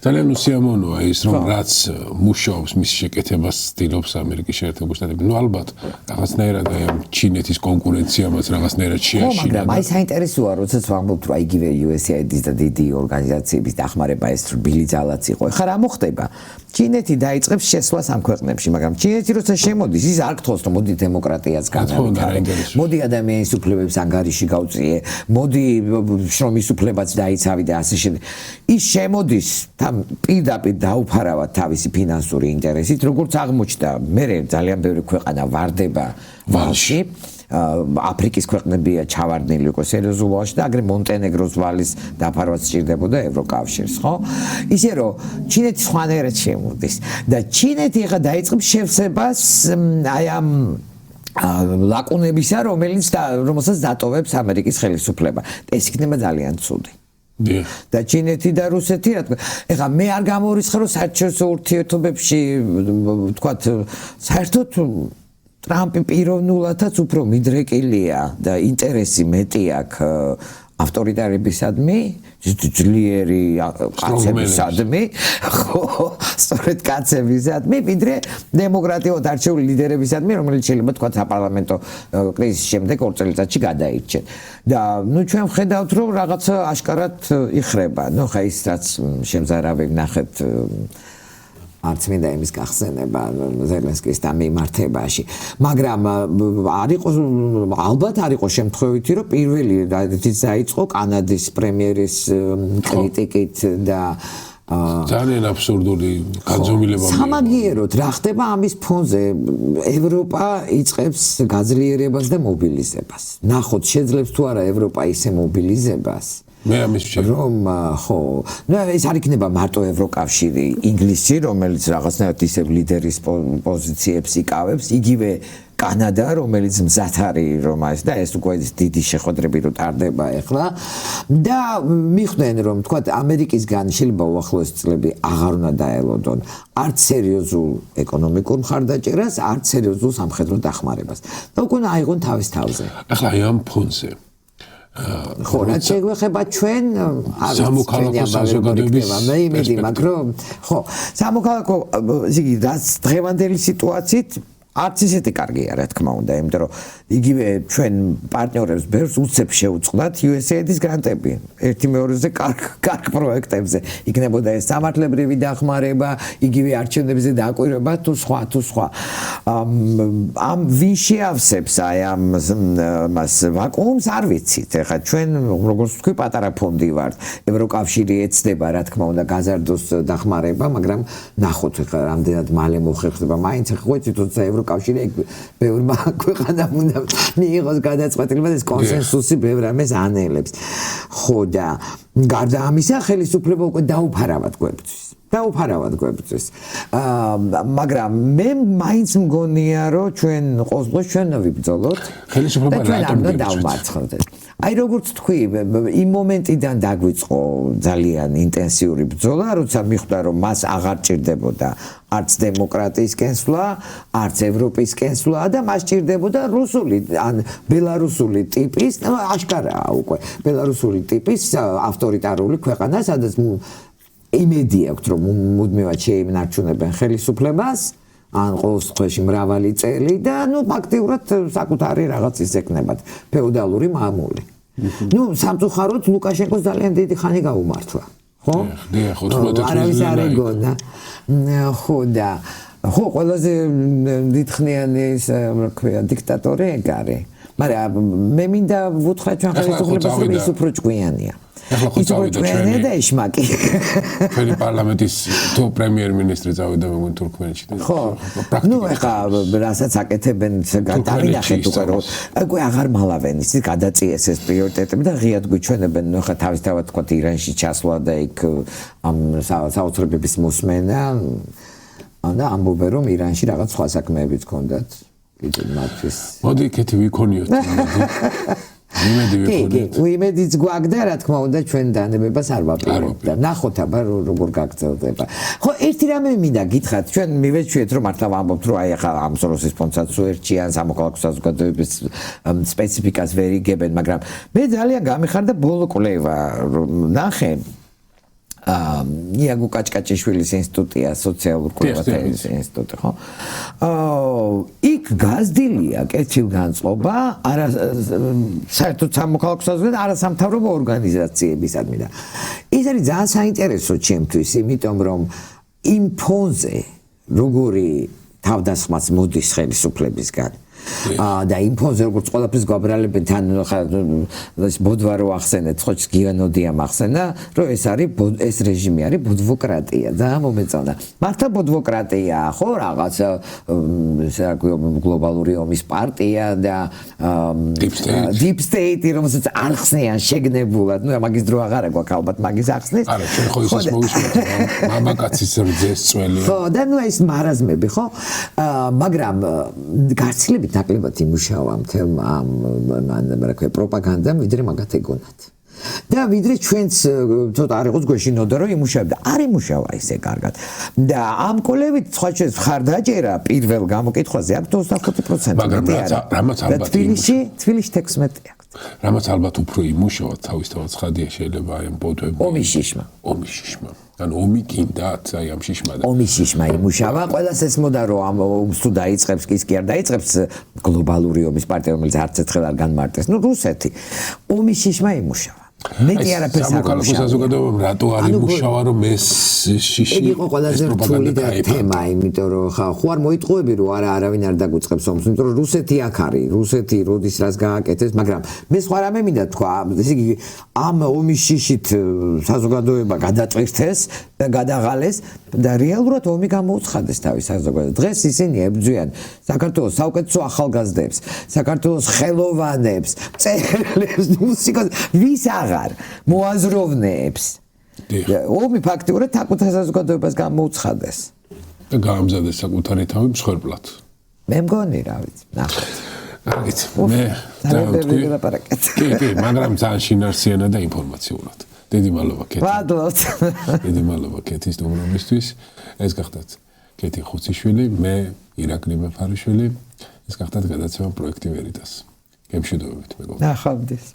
ძალიან უსიამოვნოა ის რომ რაც მუშაობს მის შეკეთებას ცდილობს ამერიკის შეერთებული შტატები ნუ ალბათ რაღაცნაირად აი ამ ჩინეთის კონკურენციამაც რაღაცნაირად შეაშინა მაგრამ აი საინტერესოა როდესაც ვამბობთ რომ იგივე USAID-ის და დიდი ორგანიზაციების დახმარება ეს რბილი ძალაც იყო. ეხლა რა მოხდება? ჩინეთი დაიწყებს შესვლას ამ ქვეყნებში, მაგრამ ჩინეთი როცა შემოდის, ის არ გთხოვს რომ მოდი დემოკრატიას განავითარებ. მოდი ადამიანის უფლებებს ანგარიში გავწიე, მოდი შრომის უფლებაც დაიცავი და ასე შემდეგ. ის შემოდის პირდაპირ დაუფარავად თავისი ფინანსური ინტერესით, როგორც აღმოჩნდა, მე ძალიან ბევრი ქვეყანა ვარდება ვალში. აფრიკის ქვეყნებია ჩავარდნილი უკვე სერიოზულ ვალში და აგრე მონტენეგროს ვალის დაფარვაც სჭირდებოდა ევროკავშირს, ხო? ისე რომ ჩინეთი სხვანაირად შემოდის და ჩინეთი ახლა დაიწყებს შევსებას აი ამ ლაკუნებისა, რომელსაც დატოვებს ამერიკის ხელისუფლება. ეს იქნება ძალიან ცუდი. და ჩინეთი და რუსეთი რა თქმა ეხლა მე არ გამორიცხე რომ საერთაშორისო ურთიერთობებში ვთქვათ საერთოდ ტრამპი პიროვნულადაც უფრო მიდრეკილია და ინტერესი მეტი აქვს ავტორიტარებისადმი, ძლიერი კაცებისადმი, ხო, სწორედ კაცებისადმი, ვიდრე დემოკრატიულად არჩეული ლიდერებისადმი, რომელიც შეიძლება თქვა საპარლამენტო კრიზისის შემდეგ 2 წელიწადში გადაირჩენ. და ნუ ჩვენ ვხედავთ რომ რაღაცა აშკარად იხრება. ნუ ხა ის რაც შემზარავი ვნახეთ არც მინდა იმის გახსენება ზელენსკის დამიმართებაში მაგრამ ალბათ არ იყო შემთხვევითი რომ პირველი დაიწყო კანადის პრემიერის კრიტიკით და ძალიან აბსურდული განზომილება სამაგიეროდ რა ხდება ამის ფონზე ევროპა იწყებს გაძლიერებას და მობილიზებას ნახოთ შეძლებს თუ არა ევროპა ისე მობილიზებას მე ამის რომ ხო ნუ ეს არ იქნება მარტო ევროკავშირი ინგლისი რომელიც რაღაცნაირად ისევ ლიდერის პოზიციებს იკავებს იგივე კანადა რომელიც მზად არის რომ და ეს უკვე დიდი შეხვედრები რო ტარდება ახლა და მიხვდნენ რომ თქვა ამერიკისგან შეიძლება უახლოეს წლები აღარ უნდა დაელოდონ არც სერიოზულ ეკონომიკურ მხარდაჭერას არც სერიოზულ სამხედრო დახმარებას და უკვე აიღონ თავის თავზე ახლა აი ამ ფონზე ხო, რაც შეგვეხება ჩვენ სამოქალაქო საზოგადოების მე იმედი მაქვს რომ ხო, სამოქალაქო იგი რაც დღევანდელი სიტუაციით არც ისეთი კარგია რა თქმა უნდა, იმიტომ რომ იგივე ჩვენ პარტნიორებს ბევრს უცებს შეუწყდათ USAID-ის გრანტები ერთი მეორეზე კარგ პროექტებზე იქნებოდა ეს სამართლებრივი დახმარება, იგივე არჩევნებზე დაკვირვება თუ სხვა ამ ვინ შეავსებს აი ამას ვაკუუმს არ ვიცით ეხლა ჩვენ როგორც თქვი პატარა ფონდი ვართ ევროკავშირი ეცდება რა თქმა უნდა გაზარდოს დახმარება მაგრამ ნახოთ ეხლა რამდენად მალე მოხერხდება მაინც ხო იცით თორსა ევროკავშირი ბევრმა ქვეყანამ უნდა მიიღოს გადაწყვეტილება ეს კონსენსუსი ბევრ ამას ანელებს ხო და გარდა ამისა ხელისუფლება უკვე დაუფარავად გვებწვის მაგრამ მე მაინც მგონია რომ ჩვენ ყოველდღე ჩვენ ვიბრძოლოთ ხელისუფლება რატომ დავმარცხოთ აი როგორც თქვი იმ მომენტიდან დაგვიწყო ძალიან ინტენსიური ბრძოლა როცა მიხვდა რომ მას აღარ ჭირდებოდა არც დემოკრატიის კენსვლა არც ევროპის კენსვლა და მას ჭირდებოდა რუსული ან ბელარუსული ტიპის აშკარაა უკვე ბელარუსული ტიპის ავტორიტარული ქვეყანა სადაც იმედი აქვს რომ მუდმივად შეინარჩუნებენ ხელისუფლებას ან ყოველ შემთხვევაში მრავალი წელი და ფაქტიურად საკუთარი რაღაც ის ეკნებათ ფეოდალური მამული. სამწუხაროდ ლუკაშენკოს ძალიან დიდი ხანი გაუმართლა. ხო? არავის არ ეგონა. ხო და ხო ყველაზე დიდხნიანი ის რა ქვია დიქტატორი ეგ არის. მაგრამ მე მინდა ვუთხრა ჩვენ ხელისუფლებას რომ ის უფრო ჭკვიანია. ის უფრო ჭკვიანია და ეშმაკი. ჩვენი პარლამენტის თუ პრემიერ-მინისტრი წავიდა მოგონ თურქმენეთში. ხო. ეხა რასაც აკეთებენ დავინახეთ უკვე რომ უკვე აღარ მალავენ ის გადაწიეს ეს პრიორიტეტები და ღიად გვიჩვენებენ ეხა თავისთავად თქვა ირანში ჩასვლა და იქ ამ საოცრებების მოსმენა და ამბობენ რომ ირანში რაღაც სხვა საქმეებიც ჰქონდათ. მოდი კეთი ვიქონიოთ. იმედიც გვაქვს და რა თქმა უნდა ჩვენ დანებებას არ ვაპირებთ და ნახოთ აბა როგორ გაგრძელდება. ხო ერთი რამე მინდა გითხრათ ჩვენ მივეჩვიეთ რომ მართლა ვამბობთ რომ აი ახლა ამ სოროსის ფონდსაც უერთიან სამოქალაქო საზოგადოების სპეციფიკას ვერ იგებენ მაგრამ მე ძალიან გამიხარდა ბოლო კვლევა ნახე იაგო კაჭკაჭიშვილის ინსტიტუტია სოციალურ კვლევათა ინსტიტუტი ხო იქ გაზრდილია კეთილგანწყობა არა საერთოდ სამოქალაქო საზოგადოების არასამთავრობო ორგანიზაციებისადმი და ეს არის ძალიან საინტერესო ჩემთვის იმიტომ რომ იმ ფონზე როგორი თავდასხმაც მოდის ხელისუფლებისგან და იმ ფონზე როგორც ყველაფერს გვაბრალებენ თან ბოდვა რო ახსენეთ ხო გიანოდია ახსენა რომ ეს არის ეს რეჟიმი არის ბოდვოკრატია და მომეწონა მართლა ბოდვოკრატია ხო რაღაც გლობალური ომის პარტია და deep state რომელსაც ახსნიან შეგნებულად ნუ მაგის დრო აღარა გვაქვს ალბათ მაგის ახსნეს არა ჩვენ ხო ისე მოვიშვა მამაკაცის რძეს წველი ხო და ნუ ეს მარაზმები ხო მაგრამ გაცილებით ნაკლებად იმუშავა მთელმა ამ რა ქვია პროპაგანდამ ვიდრე მაგათ ეგონათ და ვიდრე ჩვენც ცოტა არ იყოს გვეშინოდა რომ იმუშავებდა არ იმუშავა ისე კარგად და ამ კოლევით სხვა ჩვენს ხარდაჭერა პირველ გამოკითხვაზე აქვს 25% მაგრამ რამაც ალბათ თბილისში 16 აქვს რამაც ალბათ უფრო იმუშავა თავისთავად ხადია შეიძლება აი ამ ბოდვები ომის შიშმა ანუ ომი გინდათ აი ამ შიშმა და ომის შიშმა იმუშავა ყველას ესმოდა რომ ამ ომს თუ დაიწყებს კი ის კი არ დაიწყებს გლობალური ომის პარტია რომელიც არც ერთხელ არ განმარტეს ნუ რუსეთი ომის შიშმა იმუშავა მეტი არაფერს არ სამოქალაქო საზოგადოებამ რატო არ იმუშავა რომ ეს შიში ეგ იყო ყველაზე რთული თემა იმიტომ რომ ხო არ მოიტყუები რომ არავინ არ დაგვიწყებს ომს იმიტომ რომ რუსეთი აქ არის რუსეთი როდის რას გააკეთეს მაგრამ მე სხვა რამე მინდა თქვა ესე იგი ამ ომის შიშით საზოგადოება გადაწყვეტეს და გადაღალეს და რეალურად ომი გამოუცხადეს თავის საზოგადოებას დღეს ისინი ებრძვიან საქართველოს საუკეთესო ახალგაზრდებს საქართველოს ხელოვანებს მწერლებს მუსიკოსებს ვის აღარ მოაზროვნეებს ომი ფაქტიურად საკუთარ საზოგადოებას გამოუცხადეს და გაამზადეს საკუთარი თავი მსხვერპლად მე მგონი რა ვიცი ნახოთ გაგიცი მე კი მაგრამ ძალიან შინარსიანა და ინფორმაციულად დიდი მადლობა კეთი ვადლობთ დიდი მადლობა კეთის დუმრობისთვის ეს გახდათ კეთი ხუციშვილი მე ირაკლი მეფარიშვილი ეს გახდათ გადაცემა პროექტი ვერიტას გემშვიდობებით მეგობრებო ნახვამდის